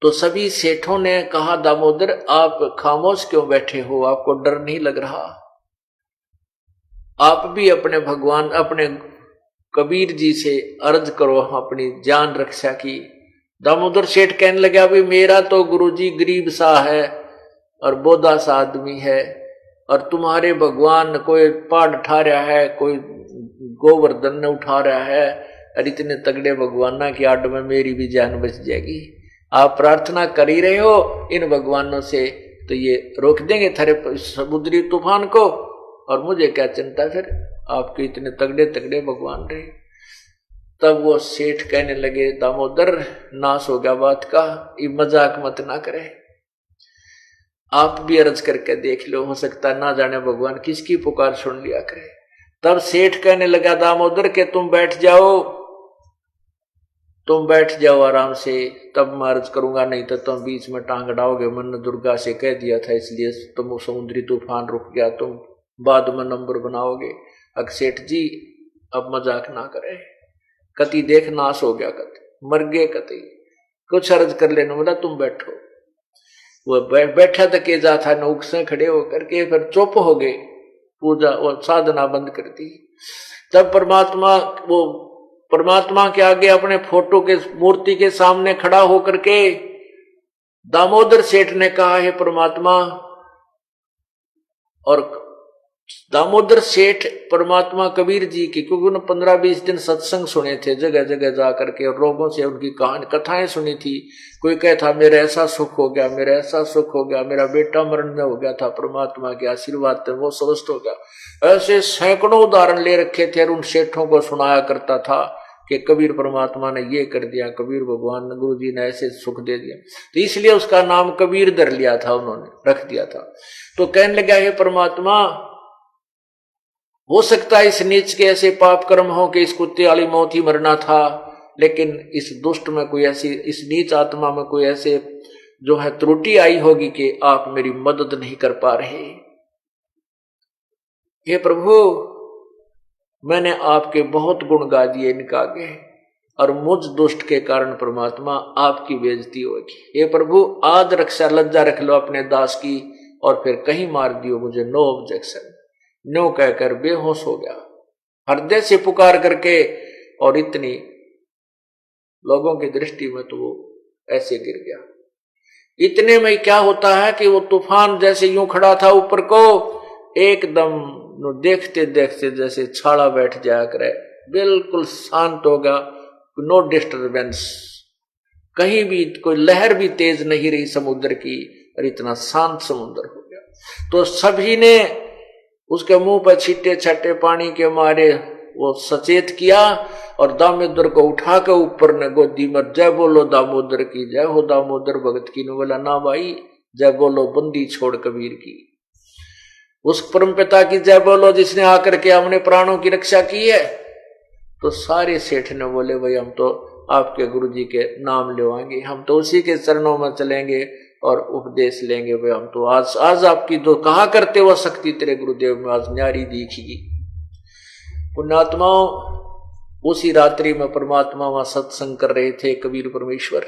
तो सभी सेठों ने कहा, दामोदर आप खामोश क्यों बैठे हो, आपको डर नहीं लग रहा? आप भी अपने भगवान अपने कबीर जी से अर्ज करो अपनी जान रक्षा की। दामोदर सेठ कहने लगा, भाई मेरा तो गुरुजी गरीब सा है और बोधा सा आदमी है, और तुम्हारे भगवान कोई पहाड़ उठा रहा है, कोई गोवर्धन ने उठा रहा है, और इतने तगड़े भगवाना की आड़ में मेरी भी जान बच जाएगी। आप प्रार्थना कर ही रहे हो इन भगवानों से, तो ये रोक देंगे थारे समुद्री तूफान को, और मुझे क्या चिंता, फिर आपके इतने तगड़े तगड़े भगवान रहे। तब वो सेठ कहने लगे, दामोदर नाश हो गया बात का, ये मजाक मत ना करे, आप भी अर्ज करके देख लो, हो सकता है ना जाने भगवान किसकी पुकार सुन लिया करे। तब सेठ कहने लगा, दामोदर के तुम बैठ जाओ आराम से, तब मैं अर्ज करूंगा, नहीं तो तुम बीच में टांग अड़ाओगे। मैंने दुर्गा से कह दिया था, इसलिए तुम समुद्री तूफान रुक गया, तुम बाद में नंबर बनाओगे। अग सेठ जी अब मजाक ना करे, कति देख नाश हो गया, कति मर गए, कति कुछ अर्ज कर लेना, बोला तुम बैठो। वो बैठा तो के जा था, नौक से खड़े होकर के फिर चुप हो गए, पूजा और साधना बंद कर दी। तब परमात्मा के आगे अपने फोटो के मूर्ति के सामने खड़ा होकर के दामोदर सेठ ने कहा, हे परमात्मा। और दामोदर सेठ परमात्मा कबीर जी की, क्योंकि उन्होंने 15-20 दिन सत्संग सुने थे जगह जगह जा करके, और लोगों से उनकी कहानी कथाएं सुनी थी। कोई कहता मेरा ऐसा सुख हो गया, मेरा ऐसा सुख हो गया, मेरा बेटा मरण में हो गया था, परमात्मा के आशीर्वाद से वो स्वस्थ हो गया। ऐसे सैकड़ों उदाहरण ले रखे थे, और उन सेठों को सुनाया करता था कि कबीर परमात्मा ने ये कर दिया, कबीर भगवान ने गुरु जी ने ऐसे सुख दे दिया। तो इसलिए उसका नाम कबीर धर लिया था, उन्होंने रख दिया था। तो कहने लगा, हे परमात्मा, हो सकता है इस नीच के ऐसे पाप कर्म हो कि इस कुत्ते वाली मौत ही मरना था, लेकिन इस दुष्ट में कोई ऐसी, इस नीच आत्मा में कोई ऐसे जो है त्रुटि आई होगी कि आप मेरी मदद नहीं कर पा रहे। हे प्रभु, मैंने आपके बहुत गुण गा दिए इनका आगे, और मुझ दुष्ट के कारण परमात्मा आपकी बेइज्जती होगी। हे प्रभु, आद रक्षा लज्जा रख लो अपने दास की, और फिर कहीं मार दियो मुझे, नो ऑब्जेक्शन। नो कहकर बेहोश हो गया, हृदय से पुकार करके, और इतनी लोगों की दृष्टि में तो वो ऐसे गिर गया। इतने में क्या होता है कि वो तूफान जैसे यूं खड़ा था ऊपर को, एकदम देखते देखते जैसे छाड़ा बैठ जाया करे, बिल्कुल शांत हो गया, नो डिस्टर्बेंस, कहीं भी कोई लहर भी तेज नहीं रही समुद्र की, और इतना शांत समुद्र हो गया। तो सभी ने उसके मुंह पर छीटे छट्टे पानी के मारे वो सचेत किया, और दामोदर को उठा के ऊपर ने गोदी में, जय बोलो दामोदर की, जय हो दामोदर भगत की। ने बोला, ना भाई, जय बोलो बंदी छोड़ कबीर की, उस परम पिता की जय बोलो जिसने आकर के हमने प्राणों की रक्षा की है। तो सारे सेठ ने बोले, भाई हम तो आपके गुरु जी के नाम लेवाएंगे, हम तो उसी के चरणों में चलेंगे और उपदेश लेंगे। भाई हम तो आज आपकी जो कहा करते वो शक्ति तेरे गुरुदेव में आज न्यारी दिखेगी। पुण्यात्माओं, उसी रात्रि में परमात्मा वहां सत्संग कर रहे थे कबीर परमेश्वर,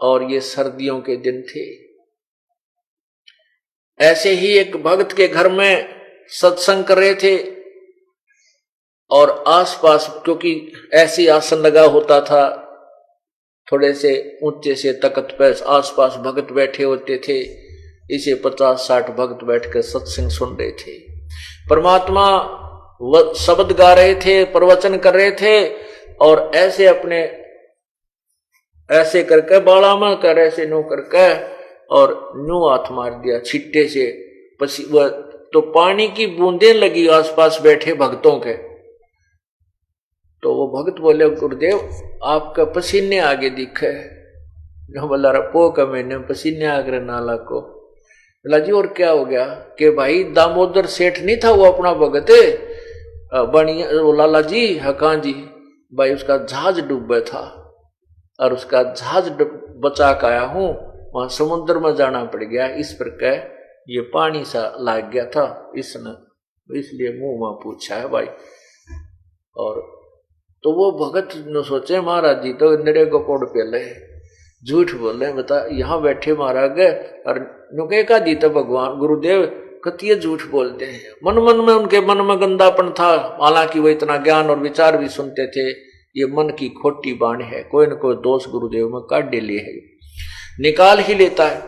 और ये सर्दियों के दिन थे। ऐसे ही एक भक्त के घर में सत्संग कर रहे थे, और आसपास क्योंकि ऐसी आसन लगा होता था, थोड़े से ऊंचे से तख्त पे आसपास भक्त बैठे होते थे, इसे 50-60 भक्त बैठकर सत्संग सुन रहे थे। परमात्मा शब्द गा रहे थे, प्रवचन कर रहे थे, और ऐसे अपने ऐसे करके बाड़ा में कर, ऐसे नो करके, और न्यू हाथ मार दिया छिट्टे से, वह तो पानी की बूंदें लगी आसपास बैठे भक्तों के। तो वो भक्त बोले, गुरुदेव आपका पसीने आगे दिखे। बोला, रपो का मैंने पसीने आगे नाला को। बोला जी और क्या हो गया? कि भाई दामोदर सेठ नहीं था वो अपना भगत बनिया, लाला जी हकां जी, भाई उसका जहाज डूबा था, और उसका जहाज बचा के आया हूं, वहां समुद्र में जाना पड़ गया, इस प्रकार ये पानी सा लाग गया था, इसलिए मुंह में पूछा है भाई। और तो वो भगत ने सोचे, महाराज जी तो निरे को कोड पेले, झूठ बोल रहे हैं, बता यहाँ बैठे मारा गए और नुके का दीता भगवान गुरुदेव कतिये झूठ बोलते हैं। मन मन में उनके मन में गंदापन था, हालांकि वो इतना ज्ञान और विचार भी सुनते थे। ये मन की खोटी बाण है, कोई न कोई दोष गुरुदेव में काट लिए है, निकाल ही लेता है।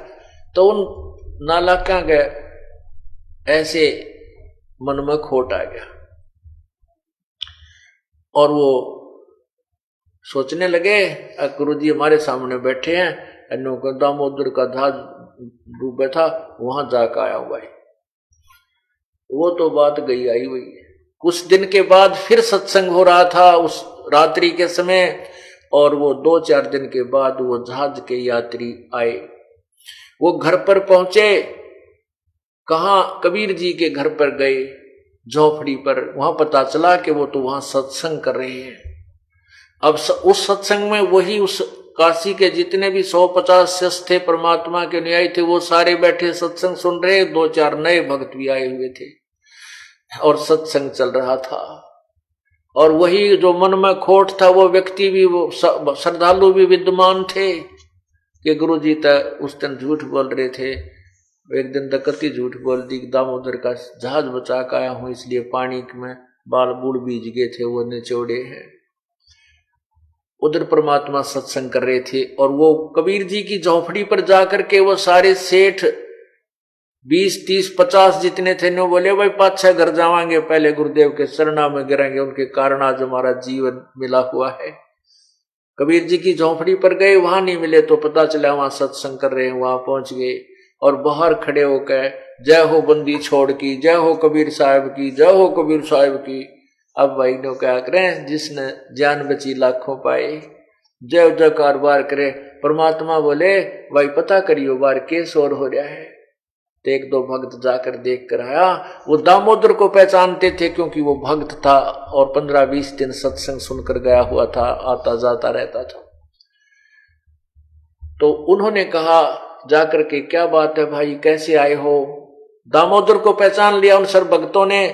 तो उन नालाक्या गए ऐसे मन में खोट आ गया और वो सोचने लगे गुरुजी हमारे सामने बैठे हैं, दामोदर का जहाज डूबे था वहां जाकर आया हुआ है। वो तो बात गई आई हुई। कुछ दिन के बाद फिर सत्संग हो रहा था उस रात्रि के समय, और वो 2-4 दिन के बाद वो जहाज के यात्री आए। वो घर पर पहुंचे, कहां कबीर जी के घर पर गए, झोपड़ी पर। वहां पता चला कि वो तो वहां सत्संग कर रहे हैं। अब उस सत्संग में वही उस काशी के जितने भी 150 शिष्य थे, परमात्मा के अनुयायी थे, वो सारे बैठे सत्संग सुन रहे। 2-4 नए भक्त भी आए हुए थे और सत्संग चल रहा था। और वही जो मन में खोट था वो व्यक्ति भी, वो श्रद्धालु भी विद्यमान थे कि गुरुजी तक उस दिन झूठ बोल रहे थे। एक दिन तक कति झूठ बोल दी, दामोदर का जहाज बचा कर आया हूं, इसलिए पानी में बाल बूढ़ बीज गए थे, वो निचोड़े हैं। उधर परमात्मा सत्संग कर रहे थे और वो कबीर जी की झोपड़ी पर जाकर के वो सारे सेठ 20, 30, 50 जितने थे ने बोले भाई 5-6 घर जावांगे, पहले गुरुदेव के शरणा में गिरेंगे, उनके कारण आज हमारा जीवन मिला हुआ है। कबीर जी की झोपड़ी पर गए, वहां नहीं मिले तो पता चला वहां सत्संग कर रहे हैं। वहां पहुंच गए और बाहर खड़े होकर जय हो बंदी छोड़ की, जय हो कबीर साहब की, जय हो कबीर साहब की। अब भाई ने क्या करें, जिसने जान बची लाखों पाए, जय जयकार बार करे। परमात्मा बोले भाई पता करियो बार के शोर हो रहा है। तो 1-2 भक्त जाकर देख कर आया। वो दामोदर को पहचानते थे क्योंकि वो भक्त था और 15-20 दिन सत्संग सुनकर गया हुआ था, आता जाता रहता था। तो उन्होंने कहा जाकर के क्या बात है भाई, कैसे आए हो। दामोदर को पहचान लिया उन सब भक्तों ने।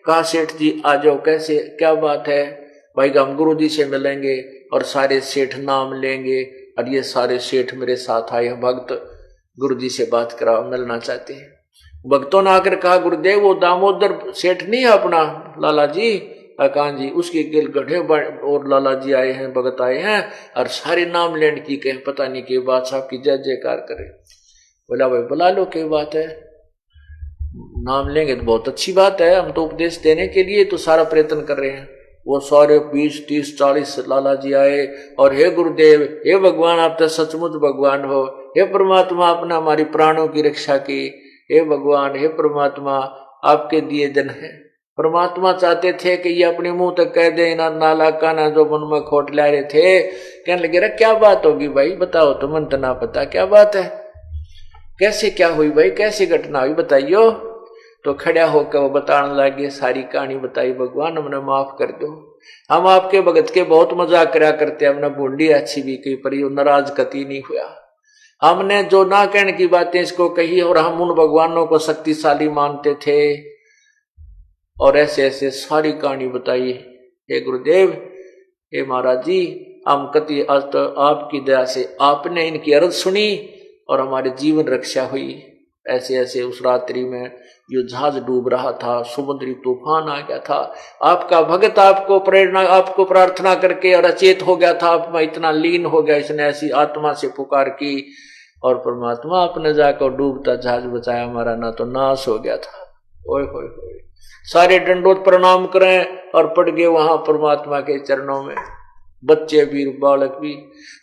कहा सेठ जी आ जाओ, कैसे क्या बात है भाई, हम गुरु जी से मिलेंगे और सारे सेठ नाम लेंगे। और ये सारे सेठ मेरे साथ आए हैं, भक्त गुरु जी से बात करा, मिलना चाहते हैं। भक्तों ने आकर कहा गुरुदेव वो दामोदर सेठ नहीं है अपना लाला जी, कहा जी उसके गिल गढ़े और लाला जी आए हैं, भगत आए हैं और सारे नाम लेने की कहें, पता नहीं के बात साहब की जय जयकार करे। बोला भाई बुला लो, क्या बात है, नाम लेंगे तो बहुत अच्छी बात है, हम तो उपदेश देने के लिए तो सारा प्रयत्न कर रहे हैं। वो सारे 20, 30, 40 लाला जी आए और हे गुरुदेव, हे भगवान आप तो सचमुच भगवान हो, हे परमात्मा आपने हमारी प्राणों की रक्षा की, हे भगवान, हे परमात्मा आपके दिए जन है। परमात्मा चाहते थे कि ये अपने मुंह तक कह दे ना नालाका ना जो मन में खोट ला रहे थे। कहने लगे रे क्या बात होगी भाई, बताओ तो, मन तो ना पता क्या बात है, कैसे क्या हुई भाई, कैसी घटना हुई बताइयो। तो खड़ा होकर वो बताने लगे, सारी कहानी बताई। भगवान हमने माफ कर दो, हम आपके भगत के बहुत मजाक करा करते, हमने बूंदी अच्छी भी कही पर ये नाराज कति नहीं हुआ। हमने जो ना कहने की बातें इसको कही और हम उन भगवानों को शक्तिशाली मानते थे और ऐसे ऐसे सारी कहानी बताई। हे गुरुदेव, हे महाराज जी, हम कति आज तो आपकी दया से आपने इनकी अर्ज सुनी और हमारे जीवन रक्षा हुई। ऐसे ऐसे उस रात्रि में जो जहाज डूब रहा था, समुद्री तूफान आ गया था, आपका भगत आपको प्रेरणा, आपको प्रार्थना करके और अचेत हो गया था, आप में इतना लीन हो गया, इसने ऐसी आत्मा से पुकार की और परमात्मा आपने जाकर डूबता जहाज बचाया, हमारा ना तो नाश हो गया था। ओए होए होए, सारे दंडोत प्रणाम करें और पड़ गए वहां परमात्मा के चरणों में, बच्चे भी बालक भी।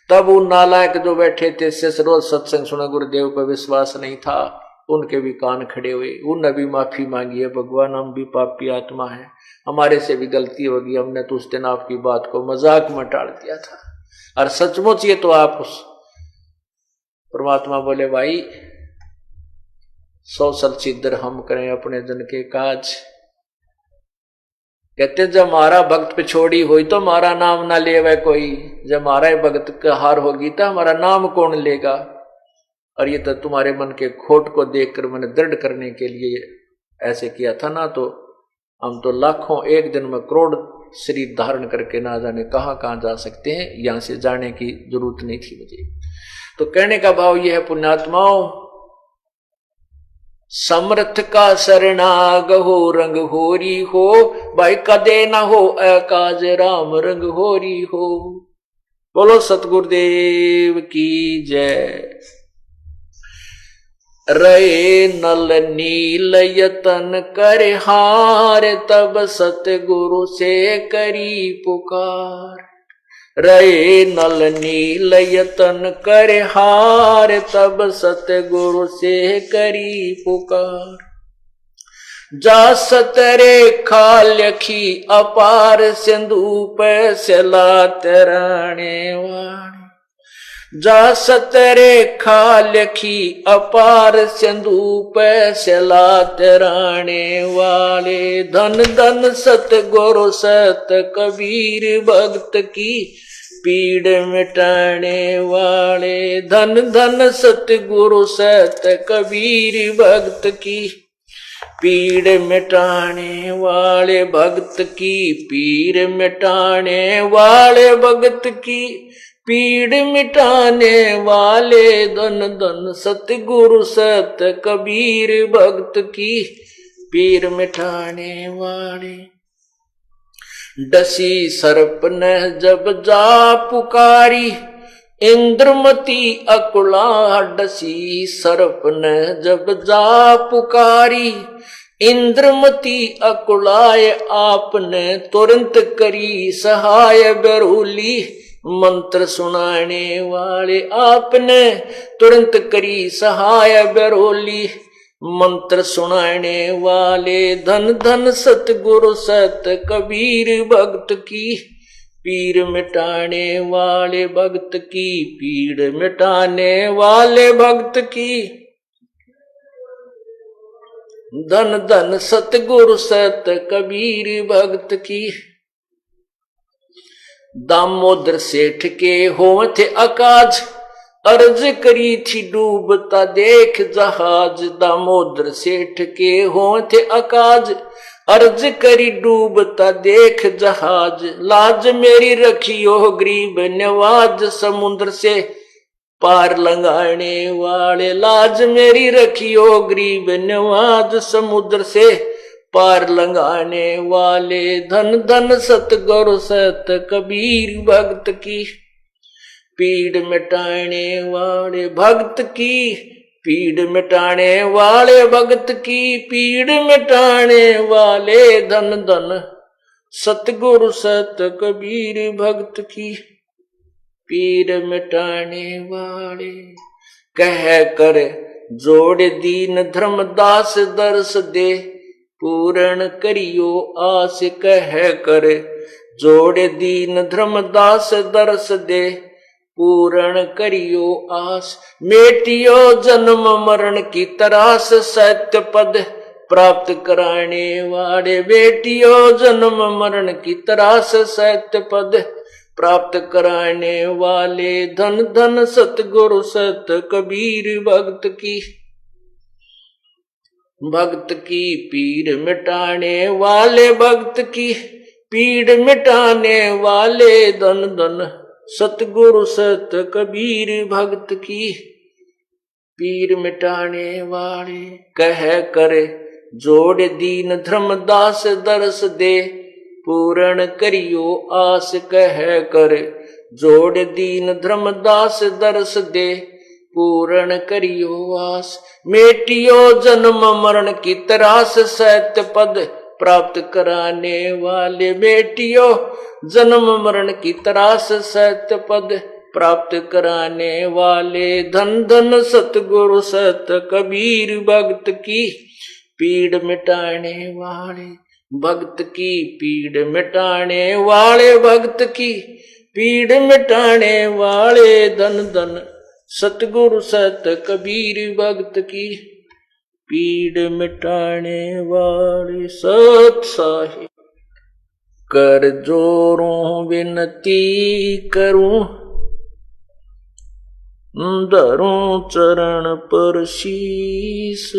तब उन नालायक जो बैठे थे रोज सत्संग सुना, गुरुदेव पर विश्वास नहीं था, उनके भी कान खड़े हुए, उनने भी माफी मांगी है, भगवान हम भी पापी आत्मा है, हमारे से भी गलती होगी, हमने तो उस दिन आपकी बात को मजाक में टाल दिया था और सचमुच ये तो आप उस परमात्मा बोले भाई 100 साल सिद्धर हम करें अपने जन के काज। कहते जब हमारा भक्त पिछोड़ी हुई तो हमारा नाम ना ले वह कोई, जब हमारा भक्त का हार होगी तो हमारा नाम कौन लेगा। और ये तो तुम्हारे मन के खोट को देखकर मैंने दृढ़ करने के लिए ऐसे किया था, ना तो हम तो लाखों एक दिन में करोड़ शरीर धारण करके ना जाने कहां कहां जा सकते हैं, यहां से जाने की जरूरत नहीं थी मुझे। तो कहने का भाव यह है पुण्यात्माओं, समर्थ का शरणाग हो रंग होरी हो, भाई कदे न हो अकाज राम रंग होरी हो। बोलो सतगुरुदेव की जय। रे नल नील यतन कर हार, तब सतगुरु से करी पुकार। रे नल नील यतन कर हार, तब सतगुरु से करी पुकार। जा सतरेखा लखी अपार, सिंधु पे सला तराने वाणी। जा सतरेखा लखी अपार, सिंधु पे सला तराने वाले। धन धन सतगुरु सत कबीर, भक्त की पीड़ मिटाने वाले। धन धन सतगुरु सत कबीर, भक्त की पीड़ मिटाने वाले। भक्त की पीड़ मिटाने वाले, भक्त की पीड़ मिटाने वाले। धन धन सतगुरु सत कबीर, भक्त की पीड़ मिटाने वाले। डसी सर्प ने जब जा पुकारी, इंद्रमती अकुला। डसी सर्प ने जब जा पुकारी, इंद्रमती अकुलाए। आपने तुरंत करी सहाय बरूली, मंत्र सुनाने वाले। आपने तुरंत करी सहाय बरोली, मंत्र सुनाने वाले। धन धन सतगुरु सत कबीर, भक्त की पीड़ मिटाने वाले। भक्त की पीड़ मिटाने वाले, भक्त की। धन धन सतगुरु सत कबीर, भक्त की। दामोदर सेठ के हों थे अकाज, अर्ज करी थी डूबता देख जहाज। दामोदर सेठ के हों थे अकाज, अर्ज करी डूबता देख जहाज। लाज मेरी रखियो गरीब नवाज, समुद्र से पार लंघाने वाले। लाज मेरी रखियो गरीब नवाज, समुद्र से पार लंघाने वाले। धन धन सतगुरु सत कबीर, भक्त की पीड़ मिटाने वाले। भक्त की पीड़ मिटाने वाले, भक्त की पीड़ मिटाने वाले। धन धन सतगुरु सत कबीर, भक्त की पीड़ मिटाने वाले। कह कर जोड़ दीन धर्मदास, दर्श दे पूर्ण करियो आस। कह कर जोड़ दीन धर्मदास, दर्श दे पूर्ण करियो आस। मेटियो जन्म मरण की तरास, सत्य पद प्राप्त कराने वाले। बेटियो जन्म मरण की तरास, सत्य पद प्राप्त कराने वाले। धन धन सतगुरु सत कबीर, भक्त की भक्त की पीड़ मिटाने वाले। भक्त की पीड़ मिटाने वाले। धन धन सतगुरु सत कबीर, भक्त की पीड़ मिटाने वाले। कह कर जोड़ दीन धर्मदास, दर्श दे पूर्ण करियो आस। कह कर जोड़ दीन धर्मदास, दर्श दे पूर्ण करियो आस। मेटियो जन्म मरण की तरास, सत्य पद प्राप्त कराने वाले। बेटियो जन्म मरण की तरास, सत्य पद प्राप्त कराने वाले। धन धन सतगुरु सत कबीर, भक्त की पीड़ मिटाने वाले। भक्त की पीड़ मिटाने वाले, भक्त की पीड़ मिटाने वाले। धन धन सतगुरु सत कबीर, भक्त की पीड़ मिटाने वाले। सत साहिब कर जोरों विनती करूं, धरूं चरण पर शीस।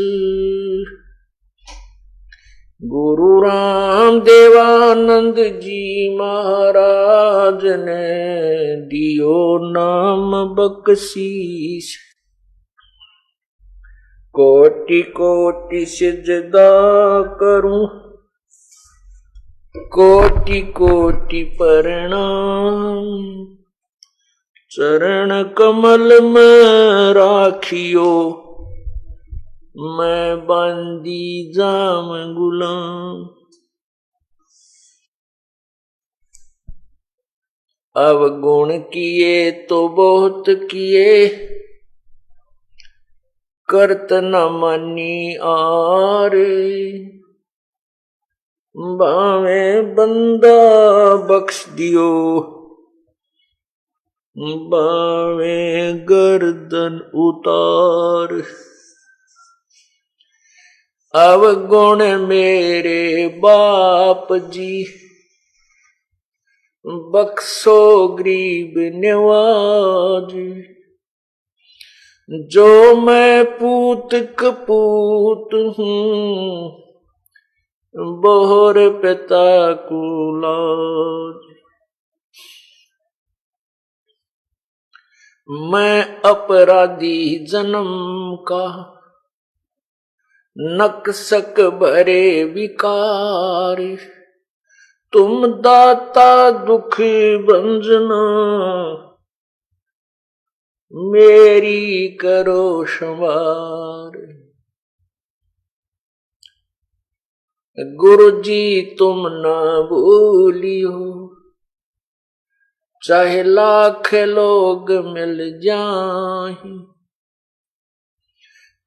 गुरु राम देवानंद जी महाराज ने दियो नाम बख्शीश। कोटि कोटि सिजदा करूं, कोटि कोटि प्रणाम। चरण कमल में राखियो, मैं बांदी जाम गुलाम। अवगुण किए तो बहुत किए, करत न मानी आरे। बावे बंदा बख्श दियो, बावे गर्दन उतार। अवगुण मेरे बाप जी, बख्शो गरीब निवाज। जो मैं पूत कपूत हूँ, बोहर पिता को लाज। मैं अपराधी जन्म का, नक्सक भरे विकार। तुम दाता दुख भंजना, मेरी करो संवार। गुरु जी तुम ना भूलियो, चाहे लाख लोग मिल जाएं।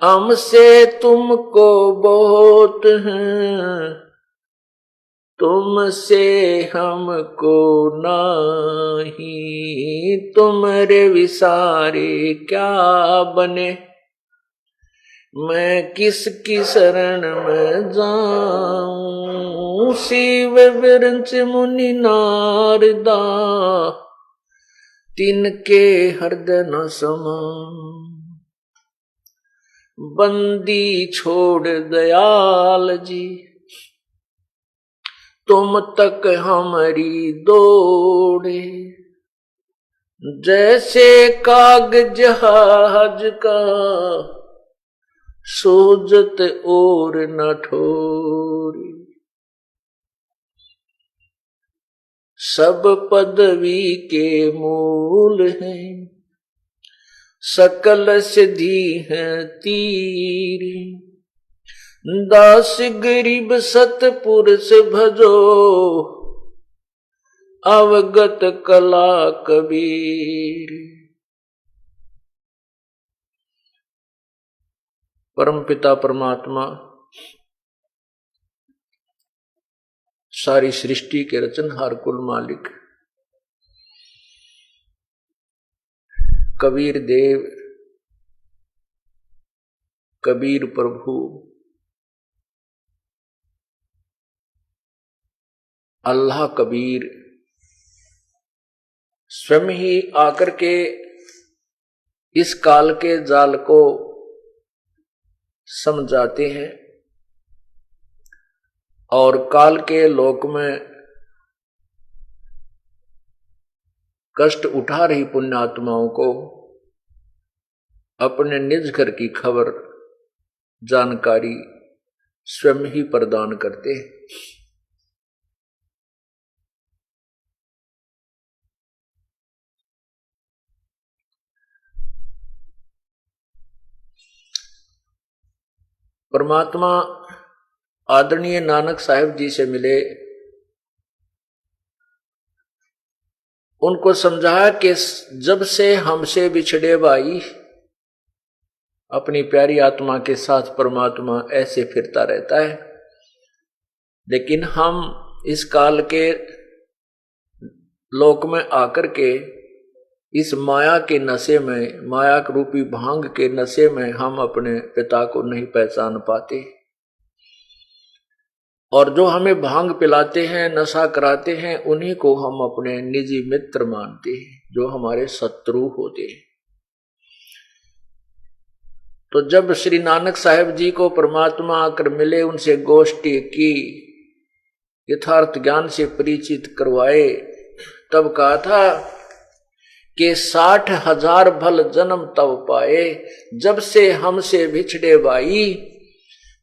हमसे तुमको बहुत हैं, तुमसे हमको नहीं। तुम्हारे विसारे क्या बने, मैं किसकी शरण में जाऊं। शिव विरंच मुनि नारदा, तिनके हृदय न समाऊं। बंदी छोड़ दयाल जी, तुम तक हमारी दौड़े। जैसे कागज जहाज का, सोजत और न ठोरी। सब पदवी के मूल हैं, सकल सिद्धि है तीरी। दास गरीब सतपुरुष भजो, अवगत कला कबीर। परमपिता परमात्मा सारी सृष्टि के रचनहार कुल मालिक कबीर देव, कबीर प्रभु, अल्लाह कबीर स्वयं ही आकर के इस काल के जाल को समझाते हैं और काल के लोक में कष्ट उठा रही पुण्यात्माओं को अपने निज घर की खबर जानकारी स्वयं ही प्रदान करते हैं। परमात्मा आदरणीय नानक साहिब जी से मिले, उनको समझाया कि जब से हमसे बिछड़े भाई, अपनी प्यारी आत्मा के साथ परमात्मा ऐसे फिरता रहता है। लेकिन हम इस काल के लोक में आकर के इस माया के नशे में, माया रूपी भांग के नशे में हम अपने पिता को नहीं पहचान पाते। और जो हमें भांग पिलाते हैं, नशा कराते हैं, उन्हीं को हम अपने निजी मित्र मानते हैं, जो हमारे शत्रु होते हैं। तो जब श्री नानक साहेब जी को परमात्मा आकर मिले, उनसे गोष्ठी की, यथार्थ ज्ञान से परिचित करवाए, तब कहा था कि 60,000 भल जन्म तब पाए, जब से हमसे बिछड़े भाई,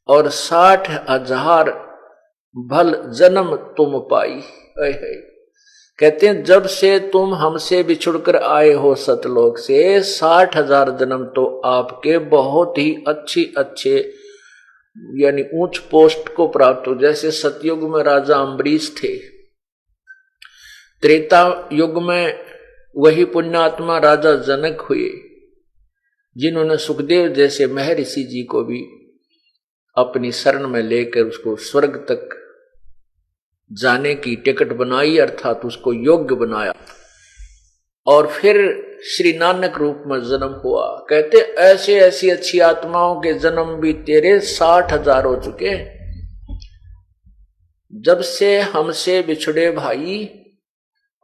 और 60,000 भल जन्म तुम पाई। कहते हैं जब से तुम हमसे बिछुड़कर आए हो सतलोक से, 60,000 जन्म तो आपके बहुत ही अच्छे यानी ऊंच पोस्ट को प्राप्त हो। जैसे सतयुग में राजा अम्बरीश थे, त्रेता युग में वही पुण्यात्मा राजा जनक हुए, जिन्होंने सुखदेव जैसे महर्षि जी को भी अपनी शरण में लेकर उसको स्वर्ग तक जाने की टिकट बनाई, अर्थात उसको योग्य बनाया, और फिर श्री नानक रूप में जन्म हुआ। कहते ऐसे ऐसी अच्छी आत्माओं के जन्म भी तेरे 60,000 हो चुके, जब से हमसे बिछड़े भाई,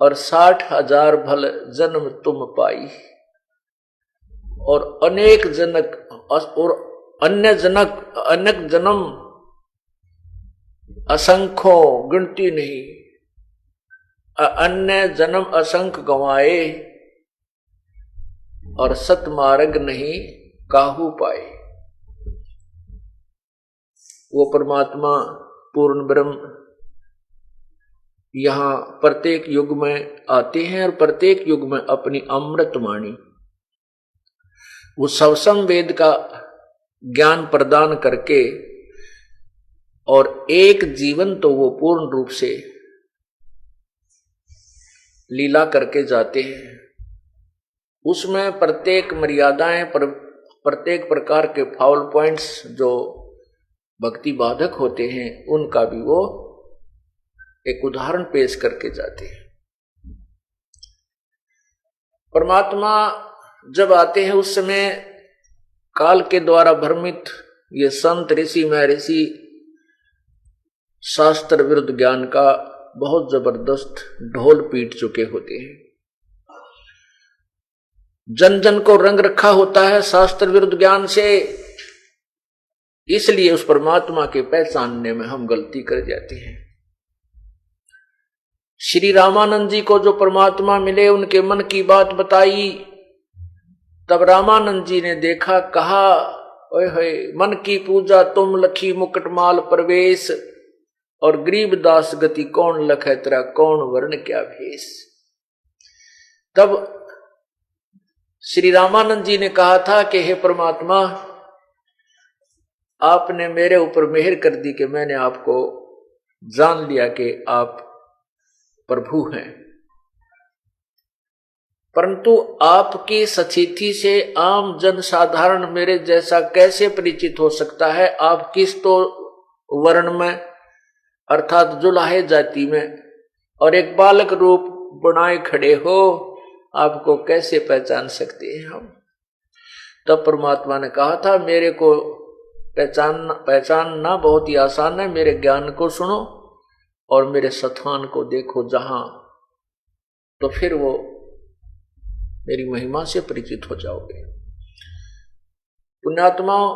और 60,000 भल जन्म तुम पाई। और अनेक जनक और अन्य जनक अनेक जन्म असंख्यों गिनती नहीं, अन्य जन्म असंख्य गंवाए, और सतमार्ग नहीं काहू पाए। वो परमात्मा पूर्ण ब्रह्म यहां प्रत्येक युग में आते हैं, और प्रत्येक युग में अपनी अमृत वाणी, वो सवसम वेद का ज्ञान प्रदान करके, और एक जीवन तो वो पूर्ण रूप से लीला करके जाते हैं। उसमें प्रत्येक मर्यादाएं, प्रत्येक प्रकार के फाउल पॉइंट्स जो भक्ति बाधक होते हैं, उनका भी वो एक उदाहरण पेश करके जाते हैं। परमात्मा जब आते हैं उस समय काल के द्वारा भ्रमित ये संत ऋषि महर्षि शास्त्र विरुद्ध ज्ञान का बहुत जबरदस्त ढोल पीट चुके होते हैं। जन जन को रंग रखा होता है शास्त्र विरुद्ध ज्ञान से, इसलिए उस परमात्मा के पहचानने में हम गलती कर जाते हैं। श्री रामानंद जी को जो परमात्मा मिले, उनके मन की बात बताई, तब रामानंद जी ने देखा, कहा ओए होए मन की पूजा तुम लखी मुकुटमाल प्रवेश, और गरीबदास गति कौन लखै तेरा कौन वर्ण क्या भेष। तब श्री रामानंद जी ने कहा था कि हे परमात्मा, आपने मेरे ऊपर मेहर कर दी कि मैंने आपको जान लिया कि आप प्रभु हैं, परंतु आपकी सचिति से आम जन साधारण मेरे जैसा कैसे परिचित हो सकता है। आप किस तो वर्ण में, अर्थात जुलाहे जाति में, और एक बालक रूप बनाए खड़े हो, आपको कैसे पहचान सकते हैं हम। तब परमात्मा ने कहा था, मेरे को पहचानना बहुत ही आसान है, मेरे ज्ञान को सुनो और मेरे स्थान को देखो जहां, तो फिर वो मेरी महिमा से परिचित हो जाओगे। पुण्यात्माओं,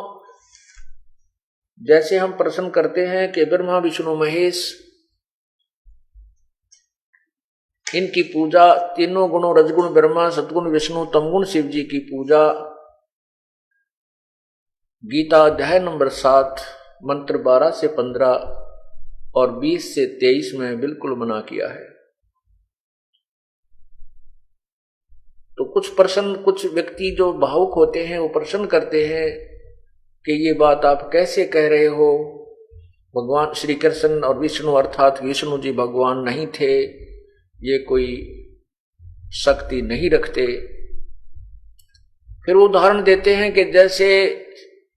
जैसे हम प्रश्न करते हैं कि ब्रह्मा विष्णु महेश, इनकी पूजा, तीनों गुणों रजगुण ब्रह्मा, सतगुण विष्णु, तमगुण शिव जी की पूजा गीता अध्याय नंबर 7 मंत्र 12 से 15 और 20 से 23 में बिल्कुल मना किया है। तो कुछ व्यक्ति जो भावुक होते हैं वो प्रश्न करते हैं कि ये बात आप कैसे कह रहे हो, भगवान श्री कृष्ण और विष्णु अर्थात विष्णु जी भगवान नहीं थे, ये कोई शक्ति नहीं रखते। फिर वो उदाहरण देते हैं कि जैसे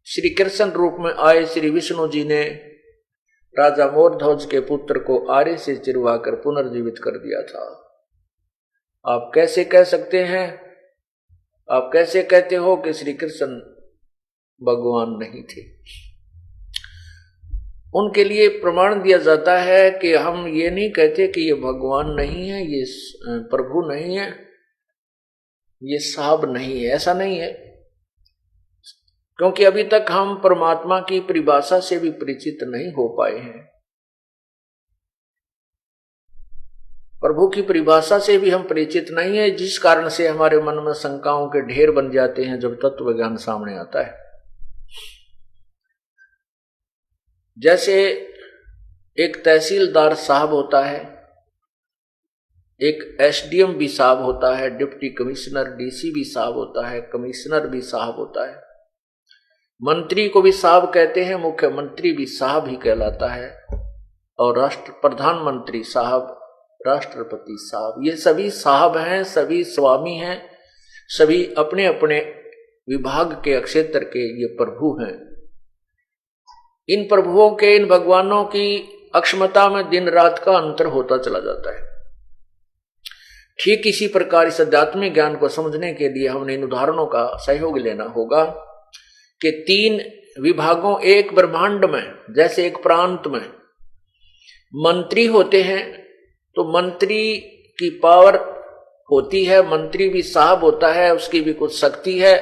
श्री कृष्ण रूप में आए श्री विष्णु जी ने राजा मोरध्वज के पुत्र को आरे से चिरवाकर पुनर्जीवित कर दिया था। आप कैसे कह सकते हैं, आप कैसे कहते हो कि श्री कृष्ण भगवान नहीं थे। उनके लिए प्रमाण दिया जाता है कि हम ये नहीं कहते कि ये भगवान नहीं है, ये प्रभु नहीं है, ये साहब नहीं है, ऐसा नहीं है। क्योंकि अभी तक हम परमात्मा की परिभाषा से भी परिचित नहीं हो पाए हैं। प्रभु की परिभाषा से भी हम परिचित नहीं है, जिस कारण से हमारे मन में शंकाओं के ढेर बन जाते हैं जब तत्व ज्ञान सामने आता है। जैसे एक तहसीलदार साहब होता है, एक एसडीएम भी साहब होता है, डिप्टी कमिश्नर डीसी भी साहब होता है, कमिश्नर भी साहब होता है, मंत्री को भी साहब कहते हैं, मुख्यमंत्री भी साहब ही कहलाता है, और प्रधानमंत्री साहब, राष्ट्रपति साहब, ये सभी साहब हैं, सभी स्वामी हैं, सभी अपने अपने विभाग के क्षेत्र के ये प्रभु हैं। इन प्रभुओं के, इन भगवानों की अक्षमता में दिन रात का अंतर होता चला जाता है। ठीक इसी प्रकार इस आध्यात्मिक ज्ञान को समझने के लिए हमने इन उदाहरणों का सहयोग लेना होगा कि 3 विभागों, एक ब्रह्मांड में, जैसे एक प्रांत में मंत्री होते हैं, तो मंत्री की पावर होती है, मंत्री भी साहब होता है, उसकी भी कुछ शक्ति है,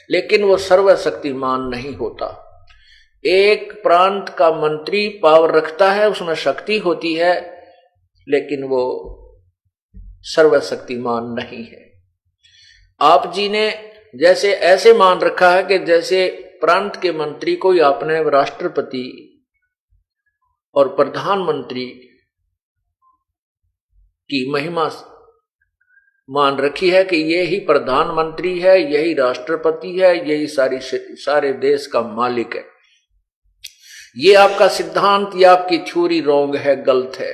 लेकिन वो सर्वशक्तिमान नहीं होता। एक प्रांत का मंत्री पावर रखता है, उसमें शक्ति होती है, लेकिन वो सर्वशक्तिमान नहीं है। आप जी ने जैसे ऐसे मान रखा है कि जैसे प्रांत के मंत्री को ही आपने राष्ट्रपति और प्रधानमंत्री की महिमा मान रखी है कि ये ही प्रधानमंत्री है, यही राष्ट्रपति है, यही सारे देश का मालिक है। ये आपका सिद्धांत या आपकी थ्योरी रॉन्ग है, गलत है।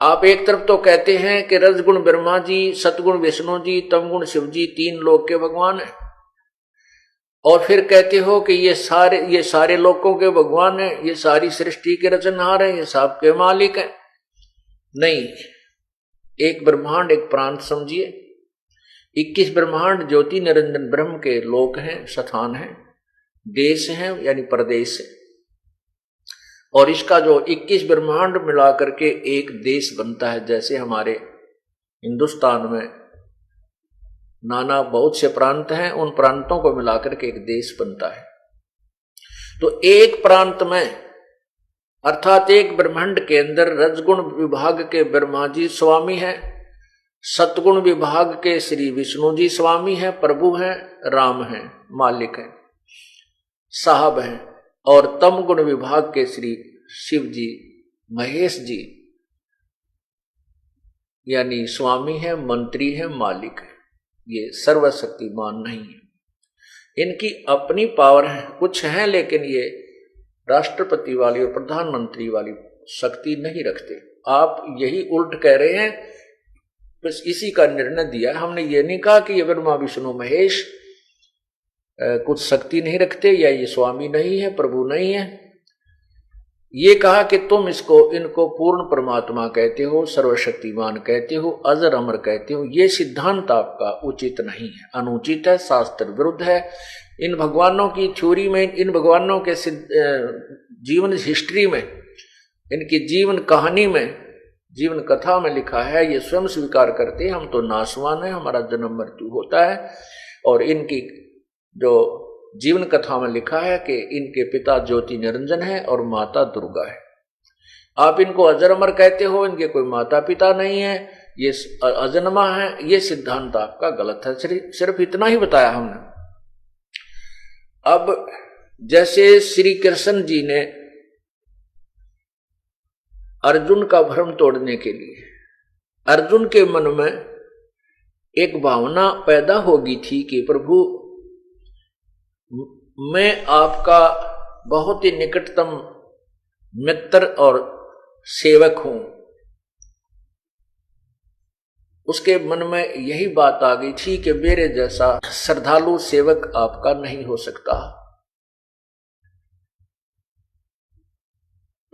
आप एक तरफ तो कहते हैं कि रजगुण ब्रह्मा जी, सतगुण विष्णु जी, तमगुण शिव जी 3 लोक के भगवान हैं, और फिर कहते हो कि ये सारे लोकों के भगवान हैं, ये सारी सृष्टि के रचनहार हैं, ये सब के मालिक हैं। नहीं, एक ब्रह्मांड, एक प्रांत समझिए। 21 ब्रह्मांड ज्योति निरंजन ब्रह्म के लोक हैं, स्थान हैं, देश हैं, यानी प्रदेश है, और इसका जो 21 ब्रह्मांड मिला करके एक देश बनता है। जैसे हमारे हिंदुस्तान में नाना बहुत से प्रांत हैं, उन प्रांतों को मिलाकर के एक देश बनता है। तो एक प्रांत में, अर्थात एक ब्रह्मांड के अंदर रजगुण विभाग के ब्रह्मा जी स्वामी हैं, सतगुण विभाग के श्री विष्णु जी स्वामी हैं, प्रभु हैं, राम हैं, मालिक हैं, साहब हैं, और तम गुण विभाग के श्री शिव जी, महेश जी, यानी स्वामी हैं, मंत्री हैं, मालिक हैं। ये सर्वशक्तिमान नहीं है। इनकी अपनी पावर है, कुछ है, लेकिन ये राष्ट्रपति वाली और प्रधानमंत्री वाली शक्ति नहीं रखते। आप यही उल्ट कह रहे हैं, बस इसी का निर्णय दिया। हमने ये नहीं कहा कि ये ब्रह्मा विष्णु महेश कुछ शक्ति नहीं रखते, या ये स्वामी नहीं है, प्रभु नहीं है। ये कहा कि तुम इनको पूर्ण परमात्मा कहते हो, सर्वशक्तिमान कहते हो, अजर अमर कहते हो। ये सिद्धांत आपका उचित नहीं है, अनुचित है, शास्त्र विरुद्ध है। इन भगवानों की थ्योरी में, इन भगवानों के जीवन हिस्ट्री में, इनकी जीवन कहानी में, जीवन कथा में लिखा है, ये स्वयं स्वीकार करते हैं, हम तो नासवान है, हमारा जन्म मृत्यु होता है। और इनकी जो जीवन कथा में लिखा है कि इनके पिता ज्योति निरंजन है और माता दुर्गा है। आप इनको अजर अमर कहते हो, इनके कोई माता पिता नहीं है, ये अजन्मा है। ये सिद्धांत आपका गलत है। सिर्फ इतना ही बताया हमने। अब जैसे श्री कृष्ण जी ने अर्जुन का भ्रम तोड़ने के लिए, अर्जुन के मन में एक भावना पैदा होगी थी कि प्रभु मैं आपका बहुत ही निकटतम मित्र और सेवक हूं। उसके मन में यही बात आ गई थी कि मेरे जैसा श्रद्धालु सेवक आपका नहीं हो सकता।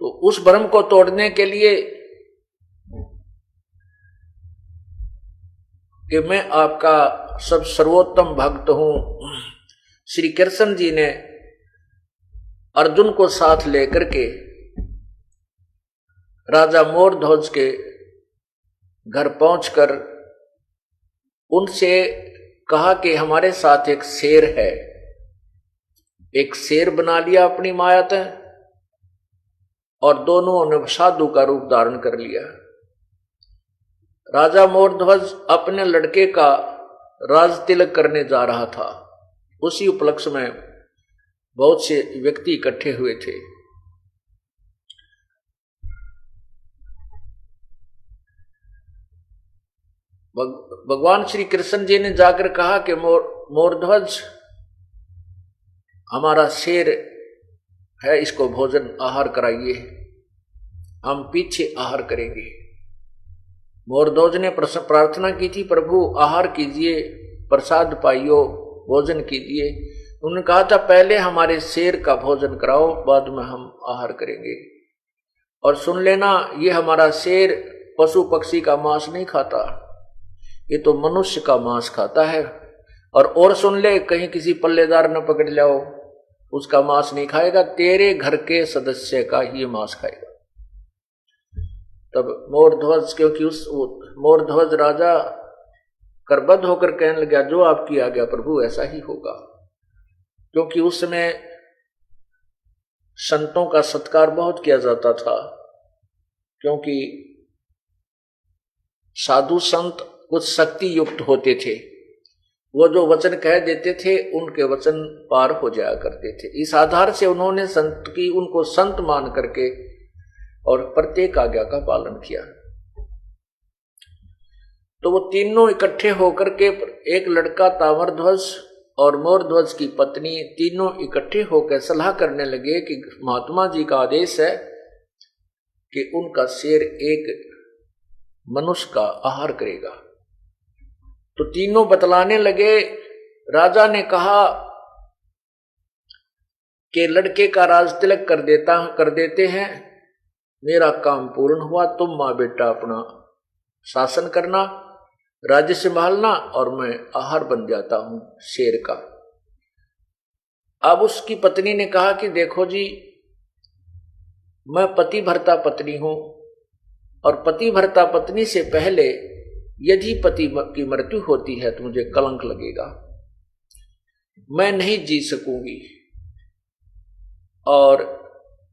तो उस भ्रम को तोड़ने के लिए कि मैं आपका सब सर्वोत्तम भक्त हूं, श्री कृष्ण जी ने अर्जुन को साथ लेकर के राजा मोरध्वज के घर पहुंचकर उनसे कहा कि हमारे साथ एक शेर है। एक शेर बना लिया अपनी माया से और दोनों ने साधु का रूप धारण कर लिया। राजा मोरध्वज अपने लड़के का राज तिलक करने जा रहा था। उसी उपलक्ष्य में बहुत से व्यक्ति इकट्ठे हुए थे। भगवान श्री कृष्ण जी ने जाकर कहा कि मोरध्वज हमारा शेर है, इसको भोजन आहार कराइए, हम पीछे आहार करेंगे। मोरध्वज ने प्रार्थना की थी, प्रभु आहार कीजिए, प्रसाद पाइयो, भोजन कीजिए। उन्होंने कहा था पहले हमारे शेर का भोजन कराओ, बाद में हम आहार करेंगे। और सुन लेना, ये हमारा शेर पशु पक्षी का मांस नहीं खाता, ये तो मनुष्य का मांस खाता है। और सुन ले, कहीं किसी पल्लेदार न पकड़ लाओ, उसका मांस नहीं खाएगा, तेरे घर के सदस्य का ही मांस खाएगा। तब मोरध्वज, क्योंकि उस मोरध्वज राजा करबद्ध होकर कहने लगा, जो आपकी आज्ञा प्रभु ऐसा ही होगा। क्योंकि उस समय संतों का सत्कार बहुत किया जाता था, क्योंकि साधु संत कुछ शक्ति युक्त होते थे, वो जो वचन कह देते थे उनके वचन पार हो जाया करते थे। इस आधार से उन्होंने संत की, उनको संत मान करके और प्रत्येक आज्ञा का पालन किया। तो वो तीनों इकट्ठे होकर के, एक लड़का ताम्रध्वज और मोरध्वज की पत्नी, तीनों इकट्ठे होकर सलाह करने लगे कि महात्मा जी का आदेश है कि उनका शेर एक मनुष्य का आहार करेगा। तो तीनों बतलाने लगे। राजा ने कहा कि लड़के का राज तिलक कर देते हैं, मेरा काम पूर्ण हुआ, तुम माँ बेटा अपना शासन करना, राज्य संभालना, और मैं आहार बन जाता हूं शेर का। अब उसकी पत्नी ने कहा कि देखो जी, मैं पतिव्रता पत्नी हूं, और पतिव्रता पत्नी से पहले यदि पति की मृत्यु होती है तो मुझे कलंक लगेगा, मैं नहीं जी सकूंगी। और